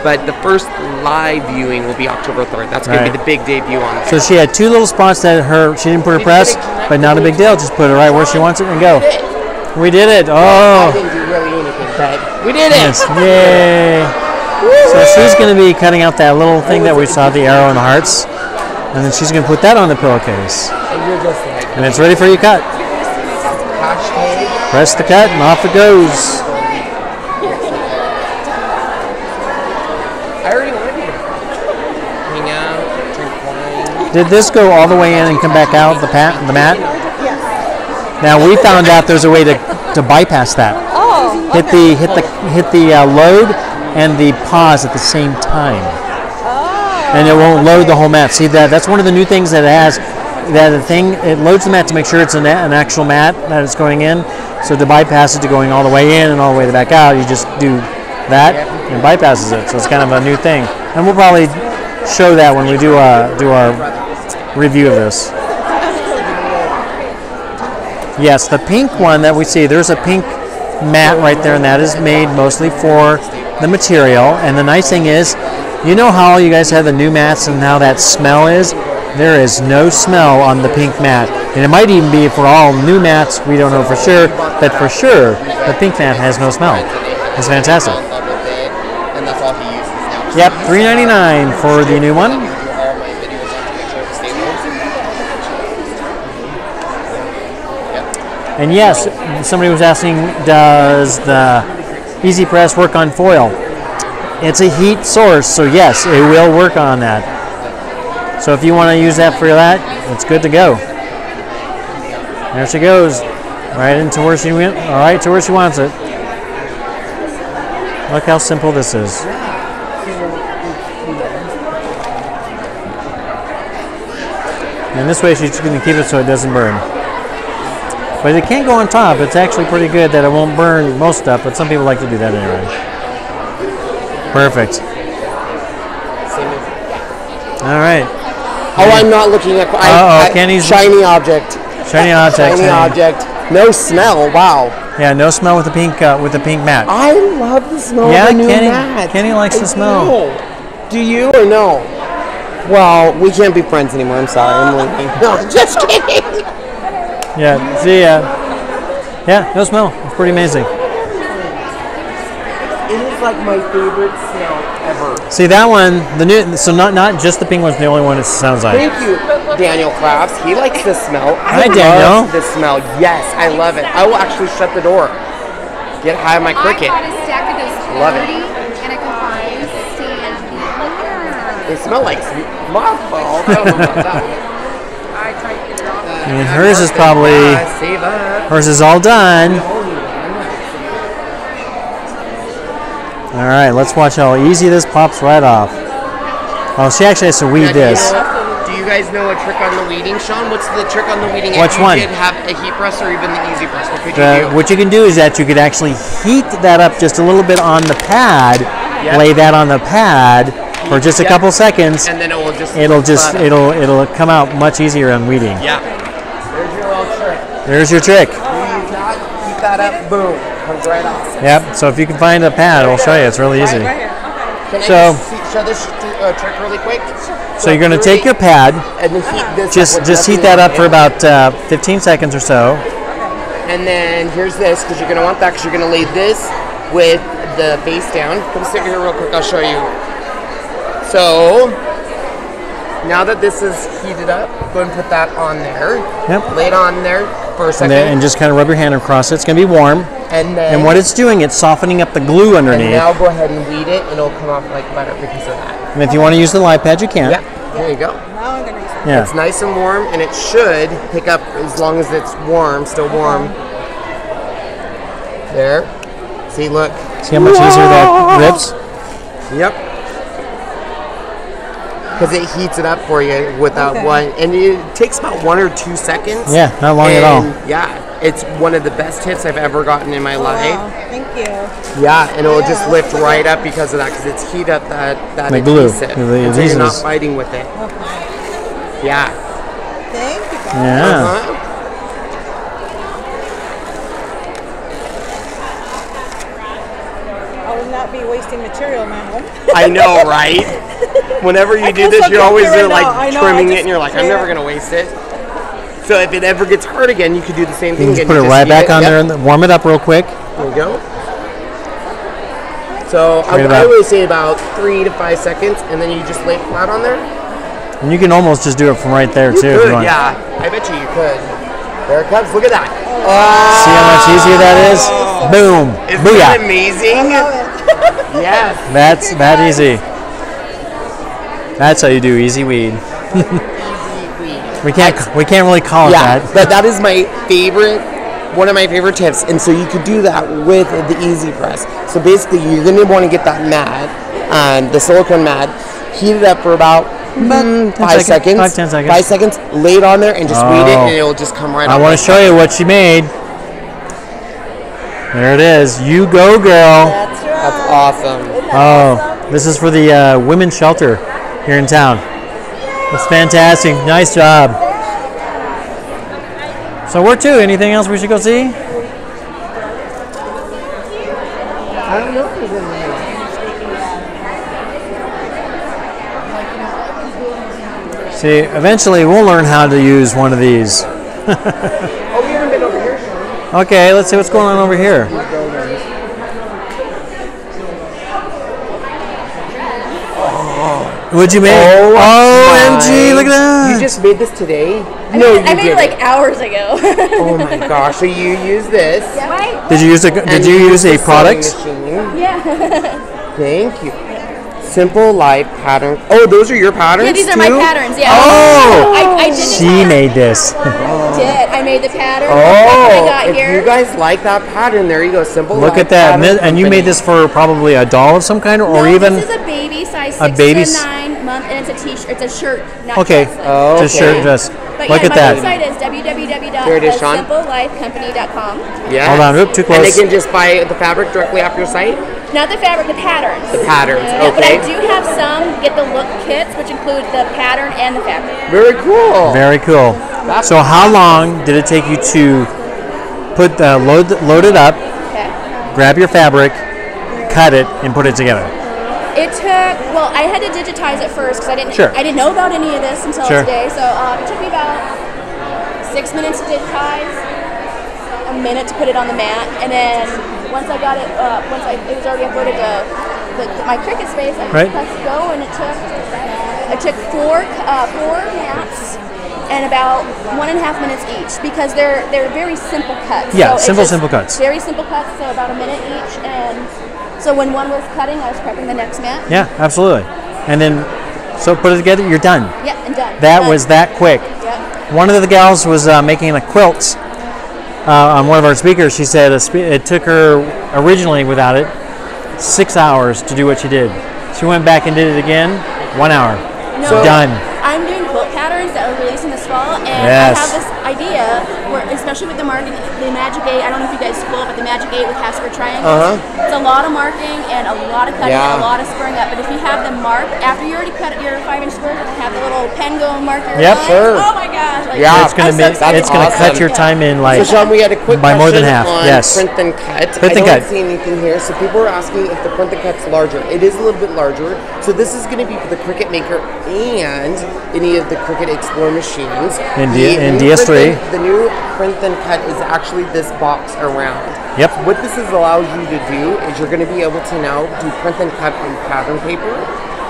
But the first live viewing will be October 3rd. That's going to be the big debut on it. So she had 2 little spots that she didn't put her press, but not a big deal. Just put it right where she wants it and go. We did it. I Oh. didn't do really anything, but we did it. Yes. Yay. So she's going to be cutting out that little thing that we saw, the arrow and the hearts. And then she's going to put that on the pillowcase. And you're just like, And it's ready for your cut. hashtag. Press the cut and off it goes. I already wanted to hang out, drink wine. Did this go all the way in and come back out the mat? Now we found out there's a way to bypass that. Oh, Hit the load and the pause at the same time. And it won't load the whole mat. See that's one of the new things that it has. It loads the mat to make sure it's an actual mat that it's going in. So to bypass it to going all the way in and all the way back out, you just do that and bypasses it. So it's kind of a new thing. And we'll probably show that when we do our review of this. Yes, the pink one that we see, there's a pink mat right there, and that is made mostly for the material. And the nice thing is, you know how you guys have the new mats and how that smell is? There is no smell on the pink mat. And it might even be for all new mats, we don't know for sure, but for sure, the pink mat has no smell. It's fantastic. And that's all he uses now. Yep, $3.99 for the new one. And yes, somebody was asking, does the Easy Press work on foil? It's a heat source, so yes, it will work on that. So if you want to use that for that, it's good to go. There she goes. Right into where she went. All right, to where she wants it. Look how simple this is. And this way she's going to keep it so it doesn't burn. But it can't go on top. It's actually pretty good that it won't burn most stuff, but some people like to do that anyway. Perfect. All right. Oh, I'm not looking at... Kenny's... Shiny object. Shiny object. Shiny object. No smell. Wow. Yeah, no smell with the pink mat. I love the smell of the new mat. Kenny likes the smell. Do you or no? Well, we can't be friends anymore. I'm sorry. I'm leaving. No, just kidding. Yeah, see ya. Yeah, no smell. It's pretty amazing. It is like my favorite smell ever. See that one, the new. So not just the pink one's the only one it sounds like. Thank you, Daniel Crafts. He likes the smell. Hi, Daniel. The smell. Yes, I love it. I will actually shut the door. Get high on my Cricut. I got a stack of those 40 Love it. and a combined stand. They smell like mothballs. I don't know about that. I mean, hers is probably. Save up. Hers is all done. All right, let's watch how easy this pops right off. Oh, she actually has to weed this. Do you guys know a trick on the weeding, Sean? What's the trick on the weeding? Which one? If you did have a heat press or even the easy press, what could you do? What you can do is that you could actually heat that up just a little bit on the pad. Yep. Lay that on the pad for just a couple seconds, and then it will just it'll come out much easier on weeding. Yeah. There's your little trick. There's your trick. Heat that up, boom, comes right off. Yep. So if you can find a pad, I'll show you. It's really easy. Right here. Okay. Can I show this trick really quick? So you're going to take your pad, and then heat this. Just heat that up for about 15 seconds or so. And then here's this, because you're going to want that, because you're going to lay this with the face down. Come sit here real quick. I'll show you. So now that this is heated up, go ahead and put that on there. Yep. Lay it on there for a second. And just kind of rub your hand across it. It's going to be warm. And what it's doing, it's softening up the glue underneath. And now go ahead and weed it, and it'll come off like butter because of that. And if you want to use the live pad, you can. Yeah, there you go. Now I'm going to use it. Yeah. It's nice and warm, and it should pick up as long as it's warm, still warm. There. See, look. See how much easier that rips? Yep. Because it heats it up for you without one, and it takes about 1 or 2 seconds. Yeah, not long at all. Yeah, it's one of the best tips I've ever gotten in my life. Wow, thank you. Yeah, and it'll just lift right up because of that, because it's heat up that the glue. adhesive. The so you're not adhesives. fighting with it. Okay. Yeah. Thank you, guys. Yeah. I will not be wasting material in my home. I know, right? Whenever you do this, you're always like trimming it, and you're like, I'm never going gonna waste it. So if it ever gets hard again, you could do the same thing. You can just put it right back on there and warm it up real quick. There you go. So I always say about 3 to 5 seconds, and then you just lay it flat on there. And you can almost just do it from right there too. If you want. Yeah, I bet you could. There it comes. Look at that. See how much easier that is? Boom. Isn't Booyah. that amazing? Yes. That's that easy. That's how you do easy weed. we can't really call it that. But that is my favorite, one of my favorite tips. And so you could do that with the Easy Press. So basically, you're going to want to get that mat, the silicone mat, heat it up for about 5 seconds. 5-10 seconds. 5 seconds. Lay it on there and just weed it, and it'll just come right off. I want to show you what she made. There it is. You go, girl. That's right. That's awesome. Oh, this is for the women's shelter here in town. That's fantastic. Nice job. So where to? Anything else we should go see? I don't know. See, eventually we'll learn how to use one of these. Oh, we haven't been over here, Sean. Okay, let's see what's going on over here. What'd you make? OMG, look at that. You just made this today? I made it like hours ago. Oh my gosh, so you use this. Did you use a product? Machine. Yeah. Thank you. Simple Life pattern. Oh, those are your patterns. Yeah, these are too? my patterns. Yeah. Oh! I did She made this. I made the pattern. Oh, got if here. you guys like that pattern, there you go. Simple Look Life at that. Pattern And you Company. made this for probably a doll of some kind, or No, even this is a baby size a 6 baby to 9 month, and it's a t-shirt. It's a shirt, not okay. dress. Oh, Just shirt, dress. But Look yeah, at my that. website is Here it is, Sean. www.thesimplelifecompany.com. Yeah. Hold on, oop, too And they close. can just buy the fabric directly off your site? Not the fabric, the patterns. The patterns, Yeah, but I okay. do have some get the look kits, which include the pattern and the fabric. Very cool. Very cool. So how long did it take you to put load it up, Okay. grab your fabric, cut it, and put it together? It took, well, I had to digitize it first because Sure. I didn't know about any of this until Sure. today. So it took me about 6 minutes to digitize, a minute to put it on the mat, and then once I got it, it was already uploaded to my Cricut space, I Right. pressed go, and it took four mats and about 1.5 minutes each because they're very simple cuts. Yeah, So it's simple cuts. Very simple cuts, so about a minute each, and so when one was cutting, I was prepping the next mat. Yeah, absolutely. And then, so put it together, you're done. Yep, and done. That Done. was that quick. Yep. One of the gals was making the quilts on one of our speakers. She said it took her originally without it 6 hours to do what she did. She went back and did it again, 1 hour. No, Done. I'm doing quilt patterns that we're releasing this fall, and Yes. I have this idea where, especially with the marking, the Magic 8. I don't know if you guys school, but the Magic 8 with Casper triangles. It's a lot of marking and a lot of cutting and a lot of squaring up. But if you have them marked after you already cut your 5-inch squares, and have the little pen go and mark your Yep. lines. Sure. Oh my gosh! Like, Yeah. It's gonna I'm so excited. it's gonna cut awesome. your time in like So Sean, we had a quick by more than question half. on Yes. print and cut. Print I and don't cut. see anything here. So people are asking if the print and cut's larger. It is a little bit larger. So this is going to be for the Cricut Maker and any of the Cricut Explore machines. In The in new DS3. print and- The new print and cut is actually this box around. Yep. What this allows you to do is you're going to be able to now do print and cut on pattern paper,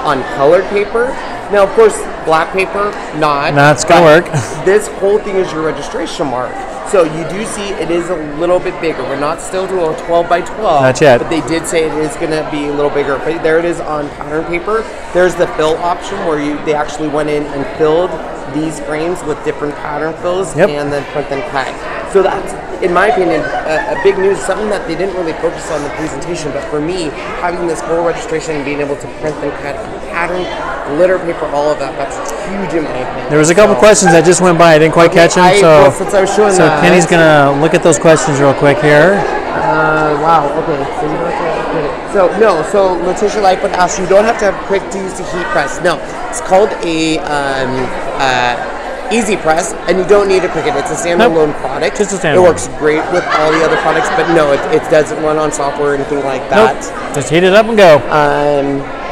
on colored paper. Now, of course, black paper, not. No, it's gonna but work. This whole thing is your registration mark. So you do see it is a little bit bigger. We're not still to a 12 by 12. Not yet. But they did say it is going to be a little bigger. But there it is on pattern paper. There's the fill option where they actually went in and filled these frames with different pattern fills Yep. and then print and cut. So that's, in my opinion, a big news, something that they didn't really focus on in the presentation. But for me, having this full registration and being able to print and cut pattern, glitter paper, all of that, that's huge in my opinion. There was a couple questions that just went by. I didn't quite catch them. Well, So since I was showing so that, Kenny's gonna look at those questions real quick here. wow, okay. So you don't have to put it. So Letitia Lightfoot asked, you don't have to have quick to use to heat press. No, it's called a easy press, and you don't need a Cricut. It's a standalone product. Just a It standalone. works great with all the other products, but no, it doesn't run on software or anything like that. Nope. Just heat it up and go.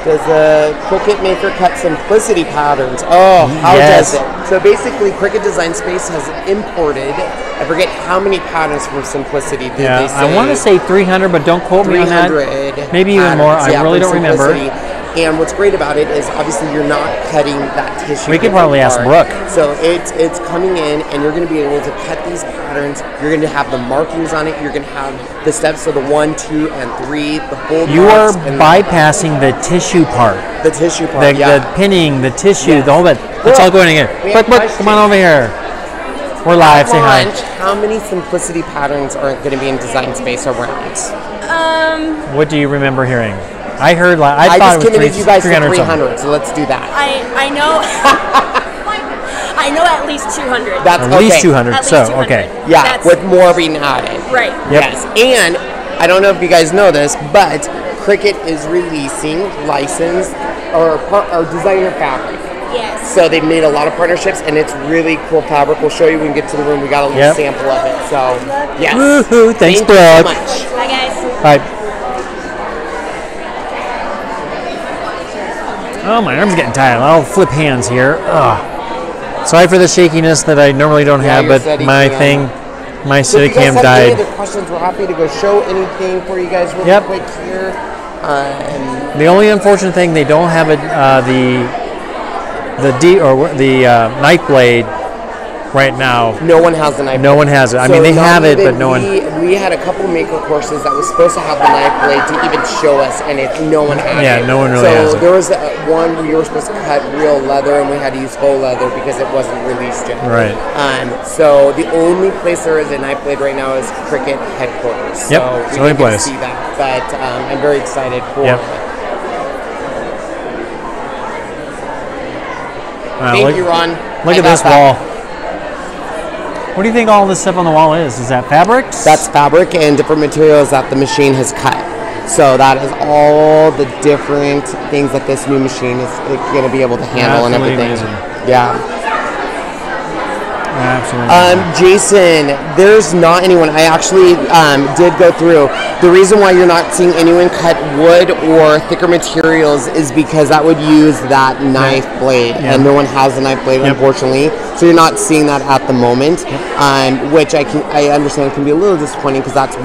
Does the Cricut Maker cut simplicity patterns? Oh, how Yes. does it? So basically, Cricut Design Space has imported, I forget how many patterns from Simplicity did Yeah, they say? I want to say 300, but don't quote me on that. 300 Maybe even more. patterns, I really from don't remember. Simplicity. And what's great about it is obviously you're not cutting that tissue. We could paper probably ask apart. Brooke. So it's coming in, and you're going to be able to cut these patterns. You're going to have the markings on it. You're going to have the steps of the 1, 2, and 3. The full. You are marks and bypassing the tissue part. the tissue part. The pinning, the tissue, the whole bit. It's all going in. We have Brooke, come on over here. We're live. Say hi. Launch, how many Simplicity patterns are going to be in Design Space around? What do you remember hearing? I heard like I I thought just it was committed you guys to 300 something. 300, so let's do that. I know. I know at least 200. That's At least okay. 200. At least So 200. okay. Yeah, That's- with more being added. Right. Yep. Yes, and I don't know if you guys know this, but Cricut is releasing licensed or designer fabric. Yes. So they've made a lot of partnerships, and it's really cool fabric. We'll show you when we get to the room. We got a little Yep. sample of it. So yes. Woohoo! Thanks, Thank you so Brooke. much. Bye, guys. Bye. Oh, my arm's getting tired. I'll flip hands here. Ugh. Sorry for the shakiness that I normally don't Yeah, have, your but Steadicam. my So if Steadicam you guys have any died. other questions, we're happy to go show anything for you guys really Yep. quick here. The only unfortunate thing, they don't have the knife blade right now. No one has the knife. No one has it. I mean, they have it, but no one. We had a couple maker courses that was supposed to have the knife blade to even show us, and no one had it. Yeah, no one really has it. So there was one where you were supposed to cut real leather, and we had to use faux leather because it wasn't released yet. Right. So the only place there is a knife blade right now is Cricut headquarters. Yep. So we didn't get to see that, but I'm very excited for it. Thank you, Ron. Look at this wall. What do you think all this stuff on the wall is? Is that fabrics? That's fabric and different materials that the machine has cut. So that is all the different things that this new machine is going to be able to handle and everything. Amazing. Yeah. Absolutely. Jason, there's not anyone. I actually did go through. The reason why you're not seeing anyone cut wood or thicker materials is because that would use that knife blade, and no one has a knife blade, unfortunately. So you're not seeing that at the moment, which I understand can be a little disappointing because that's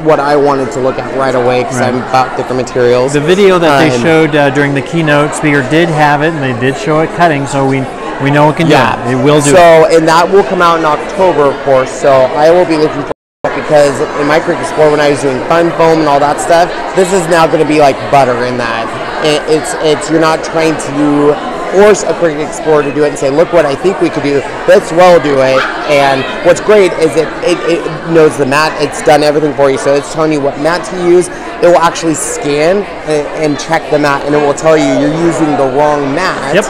what I wanted to look at right away because I'm about thicker materials. The video that they showed during the keynote speaker did have it, and they did show it cutting, so we know it can do it. It will do it. So, and that will come out in October, of course, so I will be looking for it because in my Cricut Explorer, when I was doing fun foam and all that stuff, this is now going to be like butter in that. You're not trying to force a Cricut Explorer to do it and say, look what I think we could do, let's well do it. And what's great is it knows the mat, it's done everything for you, so it's telling you what mat to use. It will actually scan and check the mat, and it will tell you you're using the wrong mat. Yep.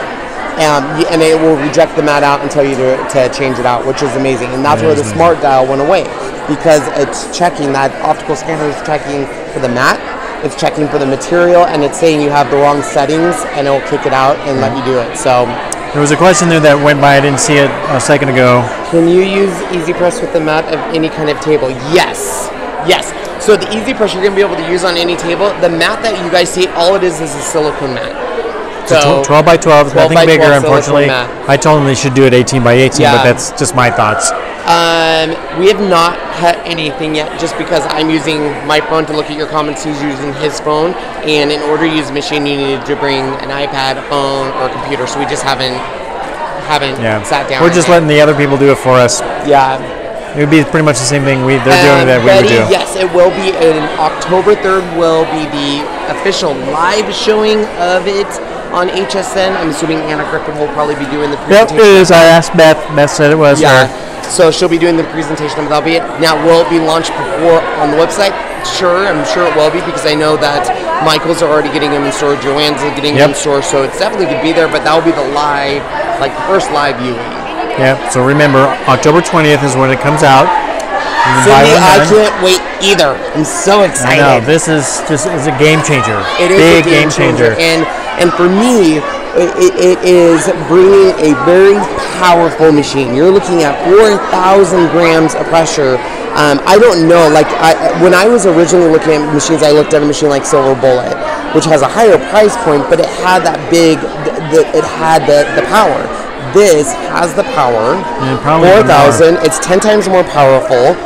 And it will reject the mat out and tell you to change it out, which is amazing. And that's where the smart dial went away, because it's checking, that optical scanner is checking for the mat, it's checking for the material, and it's saying you have the wrong settings, and it'll kick it out and let you do it. So there was a question there that went by, I didn't see it a second ago. Can you use Easy Press with the mat of any kind of table? Yes. Yes. So the Easy Press you're going to be able to use on any table. The mat that you guys see, all it is a silicone mat. So 12 by 12, nothing bigger, unfortunately. I told them they should do it 18 by 18, but that's just my thoughts. We have not cut anything yet, just because I'm using my phone to look at your comments. He's using his phone, and in order to use the machine, you need to bring an iPad, a phone, or a computer. So we just haven't sat down. We're just letting the other people do it for us. Yeah. It would be pretty much the same thing they're doing that we would do. Yes, it will be. October 3rd will be the official live showing of it on HSN. I'm assuming Anna Griffin will probably be doing the presentation. Yep, it is. I asked Beth. Beth said it was her. So she'll be doing the presentation of that'll be it. Now, will it be launched before on the website? Sure, I'm sure it will be, because I know that Michael's are already getting them in store, Joanne's getting them in store, so it's definitely could be there, but that will be the live, like the first live viewing. Yeah, so remember, October 20th is when it comes out. Cindy, I can't wait either. I'm so excited. I know, this is just a game changer. It is big a game changer. And for me, it is bringing a very powerful machine. You're looking at 4,000 grams of pressure. I don't know, like when I was originally looking at machines, I looked at a machine like Silver Bullet, which has a higher price point, but it had that big, it had the power. This has the power, 4,000, it's 10 times more powerful,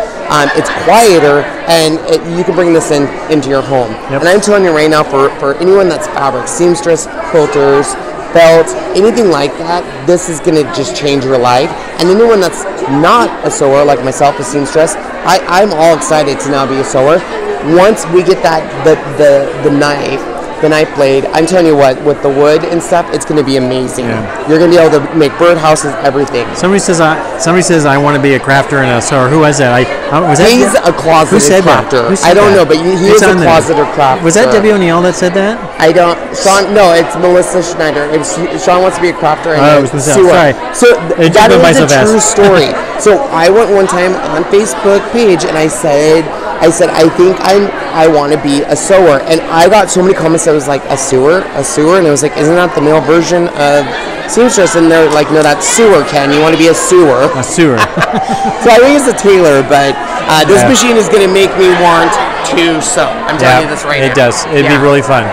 it's quieter, and you can bring this into your home. Yep. And I'm telling you right now, for anyone that's fabric, seamstress, quilters, belt, anything like that, this is going to just change your life. And anyone that's not a sewer, like myself, a seamstress, I'm all excited to now be a sewer. Once we get that the knife blade, I'm telling you what, with the wood and stuff, it's going to be amazing. Yeah. You're going to be able to make birdhouses, everything. Somebody says I want to be a crafter and a sewer. Who was that? He's a closeted crafter. I don't know, but he is a closeted crafter. Was that Debbie O'Neill that said that? I don't. Sean, no, it's Melissa Schneider. Sean wants to be a crafter and a sewer. Sorry. So that is a true story. So I went one time on Facebook page and I said I think I want to be a sewer, and I got so many comments that was like a sewer, and it was like, isn't that the male version of seamstress? And they're like, no, that's sewer, Ken. You want to be a sewer. A sewer. So I think it's a tailor, but this machine is going to make me want to sew. I'm telling you this right now. It does. It'd be really fun.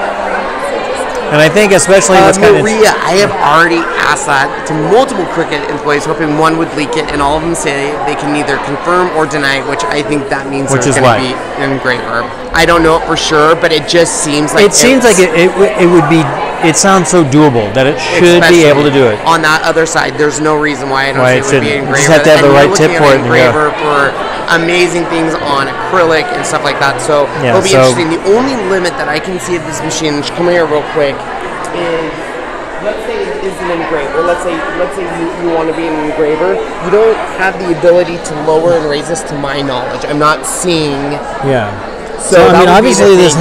And I think especially Maria, I have already asked that to multiple Cricut employees, hoping one would leak it, and all of them say they can neither confirm or deny, which I think that means it's going to be an engraver. I don't know it for sure, but it just seems like it would be it sounds so doable that it should be able to do it. On that other side, there's no reason why I don't say it would be engraver. You just have to have the right tip for it. Engraver for amazing things on acrylic and stuff like that. So it'll be interesting. The only limit that I can see of this machine, come here real quick, is let's say it is an engraver. Let's say you want to be an engraver. You don't have the ability to lower and raise this, to my knowledge. I'm not seeing. Yeah. So I mean, obviously this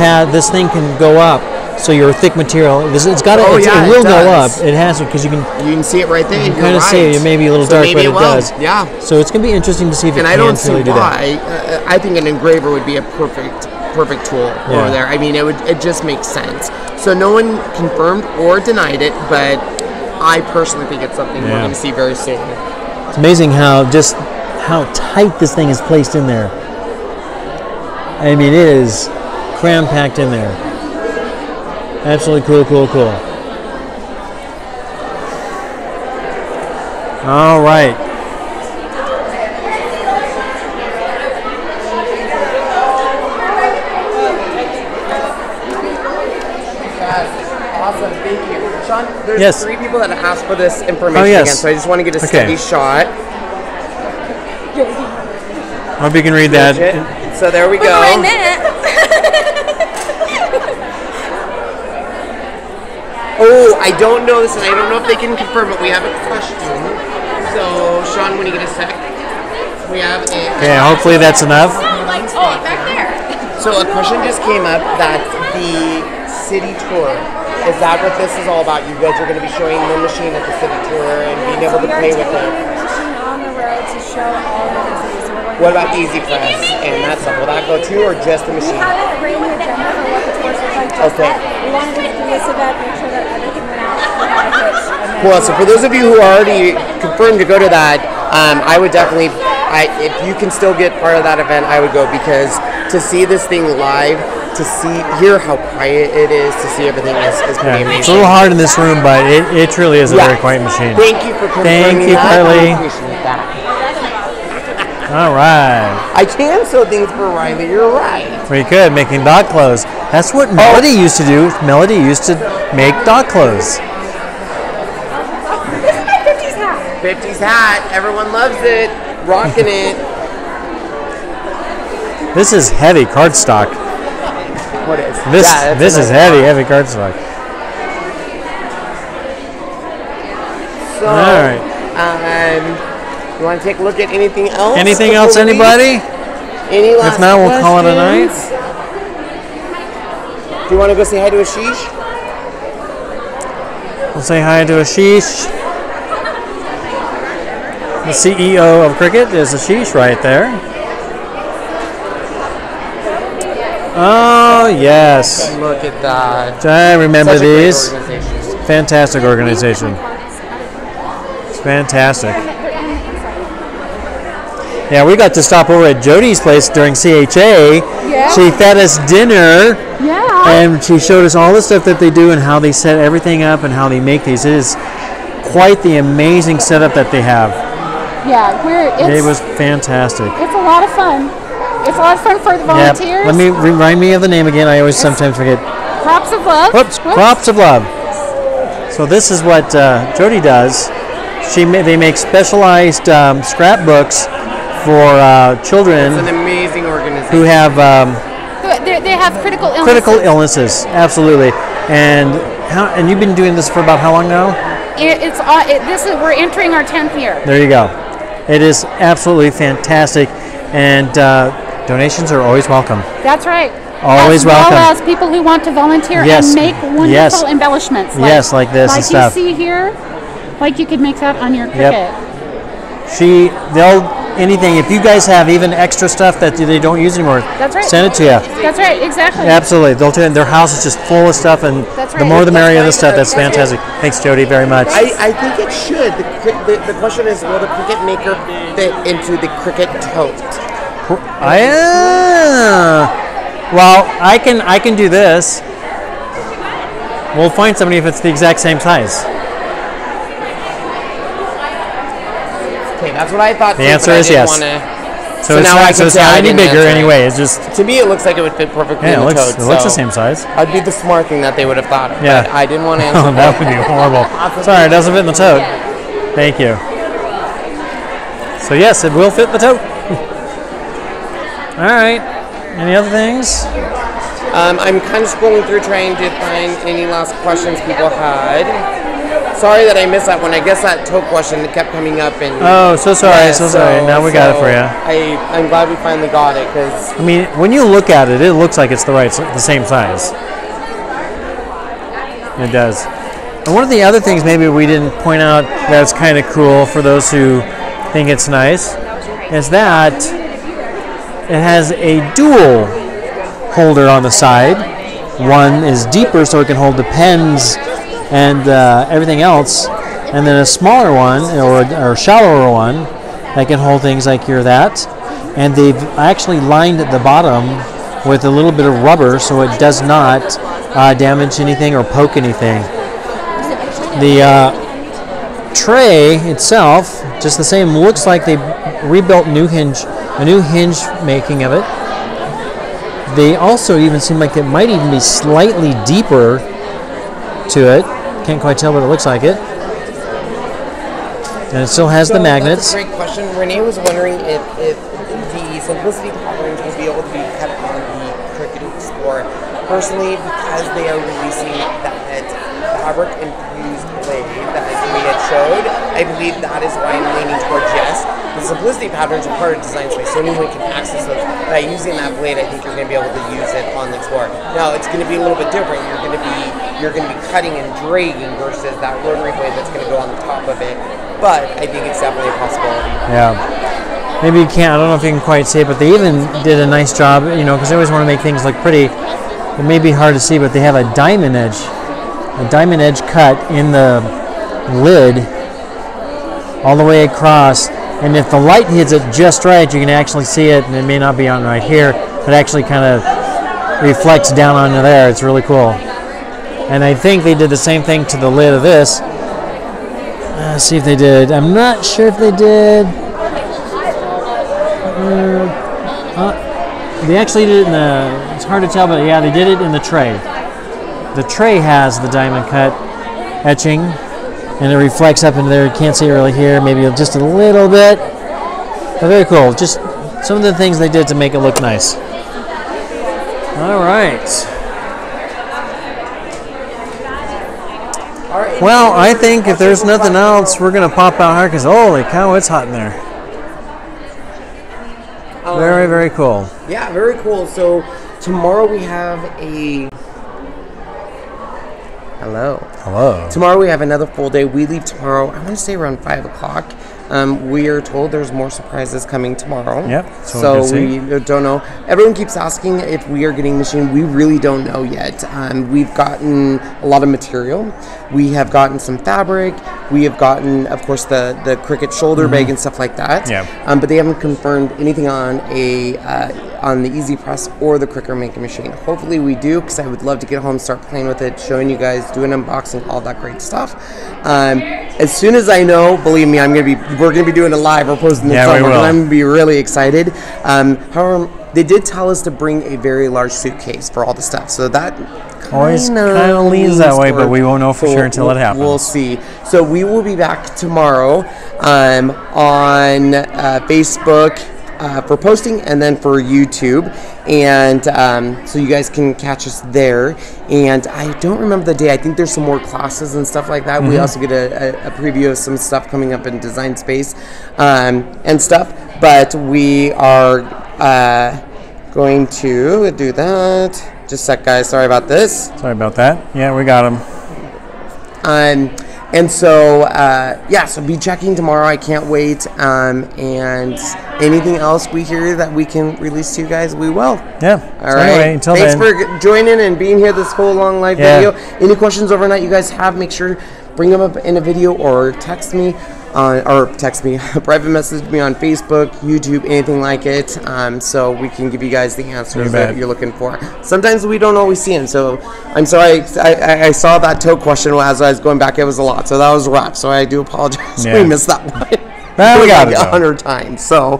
thing can go up. So your thick material, it's got to. It will go up. It has to, because you can see it right there. You can kind of see it. It may be a little dark, but it does. Yeah. So it's going to be interesting to see if it can really do that. And I don't see why. I think an engraver would be a perfect tool over there. I mean, it just makes sense. So no one confirmed or denied it, but I personally think it's something we're going to see very soon. It's amazing how tight this thing is placed in there. I mean, it is cram-packed in there. Absolutely cool. All right. Awesome, thank you. Sean, there's 3 people that asked for this information again, so I just want to get a steady shot. I hope you can read that. So there we go. Oh, I don't know this, and I don't know if they can confirm, but we have a question. So, Sean, when you get a sec, we have a... Okay, hopefully that's enough. Back there. So a question just came up that the city tour, is that what this is all about? You guys are going to be showing the machine at the city tour and being able to play with it. On the road to show all of the cities. What about Easy Press and that stuff? Will that go too, or just the machine? We haven't written the agenda for what the tours look like just yet. We wanted to do this event, make sure that everything went out without a hitch. Well, so for those of you who are already confirmed to go to that, I would definitely, if you can still get part of that event, I would go, because to see this thing live, to hear how quiet it is, to see everything is pretty amazing. It's a little hard in this room, but it truly is a very quiet machine. Thank you for confirming that. Carly. I appreciate that. All right. I can sew things for Riley. You're right. We could, making dog clothes. That's what Melody used to do. Melody used to make dog clothes. This is my 50s hat. 50s hat. Everyone loves it. Rocking it. This is heavy cardstock. What is? This is heavy cardstock. So, all right. You want to take a look at anything else? Anything else, anybody? Any last If not, we'll call it a night. Do you want to go say hi to Ashish? We'll say hi to Ashish. The CEO of Cricut is Ashish right there. Oh, yes. Look at that. I remember these. Fantastic organization. It's fantastic. Yeah, we got to stop over at Jody's place during CHA. Yeah. She fed us dinner. Yeah. And she showed us all the stuff that they do and how they set everything up and how they make these. It is quite the amazing setup that they have. Yeah, it was fantastic. It's a lot of fun. It's a lot of fun for the volunteers. Let me remind me of the name again. I always sometimes forget. Crops of Love. Whoops. Crops of Love. So this is what Jody does. They make specialized scrapbooks for children. It's an amazing organization. Who have they have critical illnesses. Critical illnesses, absolutely. And you've been doing this for about how long now? We're entering our 10th year. There you go. It is absolutely fantastic, and donations are always welcome. That's right. Always welcome. As well as people who want to volunteer and make wonderful embellishments. Like this and stuff. Like you see here, like you could make that on your Cricut. Anything. If you guys have even extra stuff that they don't use anymore, that's right. Send it to you. That's right, exactly. Absolutely. Their house is just full of stuff, and the more the merrier the stuff. That's fantastic. Thanks, Jody, very much. I think it should. The question is, will the Cricut maker fit into the Cricut tote? Well, I can do this. We'll find somebody if it's the exact same size. Okay, that's what I thought. The answer is yes. So it's now not, I so can it's say not I any didn't bigger answer. anyway. It's just To me, it looks like it would fit perfectly yeah. in It the looks tote. it looks the so same size. I'd be the smart thing that they would have thought of. Yeah. But I didn't want to answer. Oh, that would be horrible. Sorry, it doesn't fit in the tote. Thank you. So yes, it will fit the tote. All right. Any other things? I'm kind of scrolling through trying to find any last questions people had. Sorry that I missed that one. I guess that tote question kept coming up. And Oh, so sorry, so sorry. Now we got it for you. I'm glad we finally got it because I mean, when you look at it, it looks like it's the same size. It does. And one of the other things maybe we didn't point out that's kind of cool for those who think it's nice is that it has a dual holder on the side. One is deeper so it can hold the pens and everything else, and then a smaller one or shallower one that can hold things like that. And they've actually lined the bottom with a little bit of rubber so it does not damage anything or poke anything. The tray itself, just the same, looks like they rebuilt a new hinge making of it. They also even seem like it might even be slightly deeper to it. Can't quite tell, but it looks like it. And it still has the magnets. That's a great question. Renee was wondering if the simplicity patterns will be able to be kept on the Cricut Explorer. Personally, because they are releasing that fabric-infused blade that we had showed, I believe that is why I'm leaning towards yes. The simplicity patterns are part of Design Space, so anyone can access those. By using that blade, I think you're going to be able to use it on the Explorer. Now, it's going to be a little bit different. You're going to be cutting and dragging versus that rotary blade that's going to go on the top of it. But I think it's definitely a possibility. Yeah. Maybe you can't, I don't know if you can quite see it, but they even did a nice job, because they always want to make things look pretty. It may be hard to see, but they have a diamond edge cut in the lid all the way across. And if the light hits it just right, you can actually see it, and it may not be on right here. It actually kind of reflects down onto there. It's really cool. And I think they did the same thing to the lid of this. Let's see if they did. I'm not sure if they did. They actually did it in the, it's hard to tell, but yeah, they did it in the tray. The tray has the diamond cut etching, and it reflects up into there. You can't see it really here, maybe just a little bit. But very cool. Just some of the things they did to make it look nice. All right. Well, I think if there's nothing else, we're going to pop out here because holy cow, it's hot in there. Very, very cool. Yeah, very cool. So tomorrow we have a... Hello. Tomorrow we have another full day. We leave tomorrow, I want to say around 5 o'clock. We are told there's more surprises coming tomorrow. Yep. So we don't know. Everyone keeps asking if we are getting machined. We really don't know yet. We've gotten a lot of material. We have gotten some fabric. We have gotten, of course, the Cricut shoulder bag and stuff like that. Yeah. But they haven't confirmed anything on on the Easy Press or the Cricut making machine. Hopefully we do, because I would love to get home, start playing with it, showing you guys, doing unboxing, all that great stuff. As soon as I know, believe me, we're gonna be doing a live or posting this somewhere, and I'm gonna be really excited. However, they did tell us to bring a very large suitcase for all the stuff, so that always kind of leans that way, but we won't know for sure until it happens. We'll see. So we will be back tomorrow on Facebook for posting, and then for YouTube, and so you guys can catch us there. And I don't remember the day. I think there's some more classes and stuff like that. We also get a preview of some stuff coming up in Design Space and stuff. But we are going to do that. Just a sec, guys. Sorry about this. Sorry about that. Yeah, we got them. And so, so be checking tomorrow. I can't wait. And anything else we hear that we can release to you guys, we will. Yeah. All right. Anyway, until Thanks then. for joining and being here this whole long live video. Any questions overnight you guys have, make sure bring them up in a video or text me. Private message me on Facebook, YouTube, anything like it, so we can give you guys the answers that you're looking for. Sometimes we don't always see them, so I'm sorry. I saw that tote question as I was going back. It was a lot, so that was rough. So I do apologize. We missed that one. We got it. 100 times. So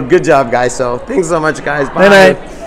good job, guys. So thanks so much, guys. Bye. Night-night.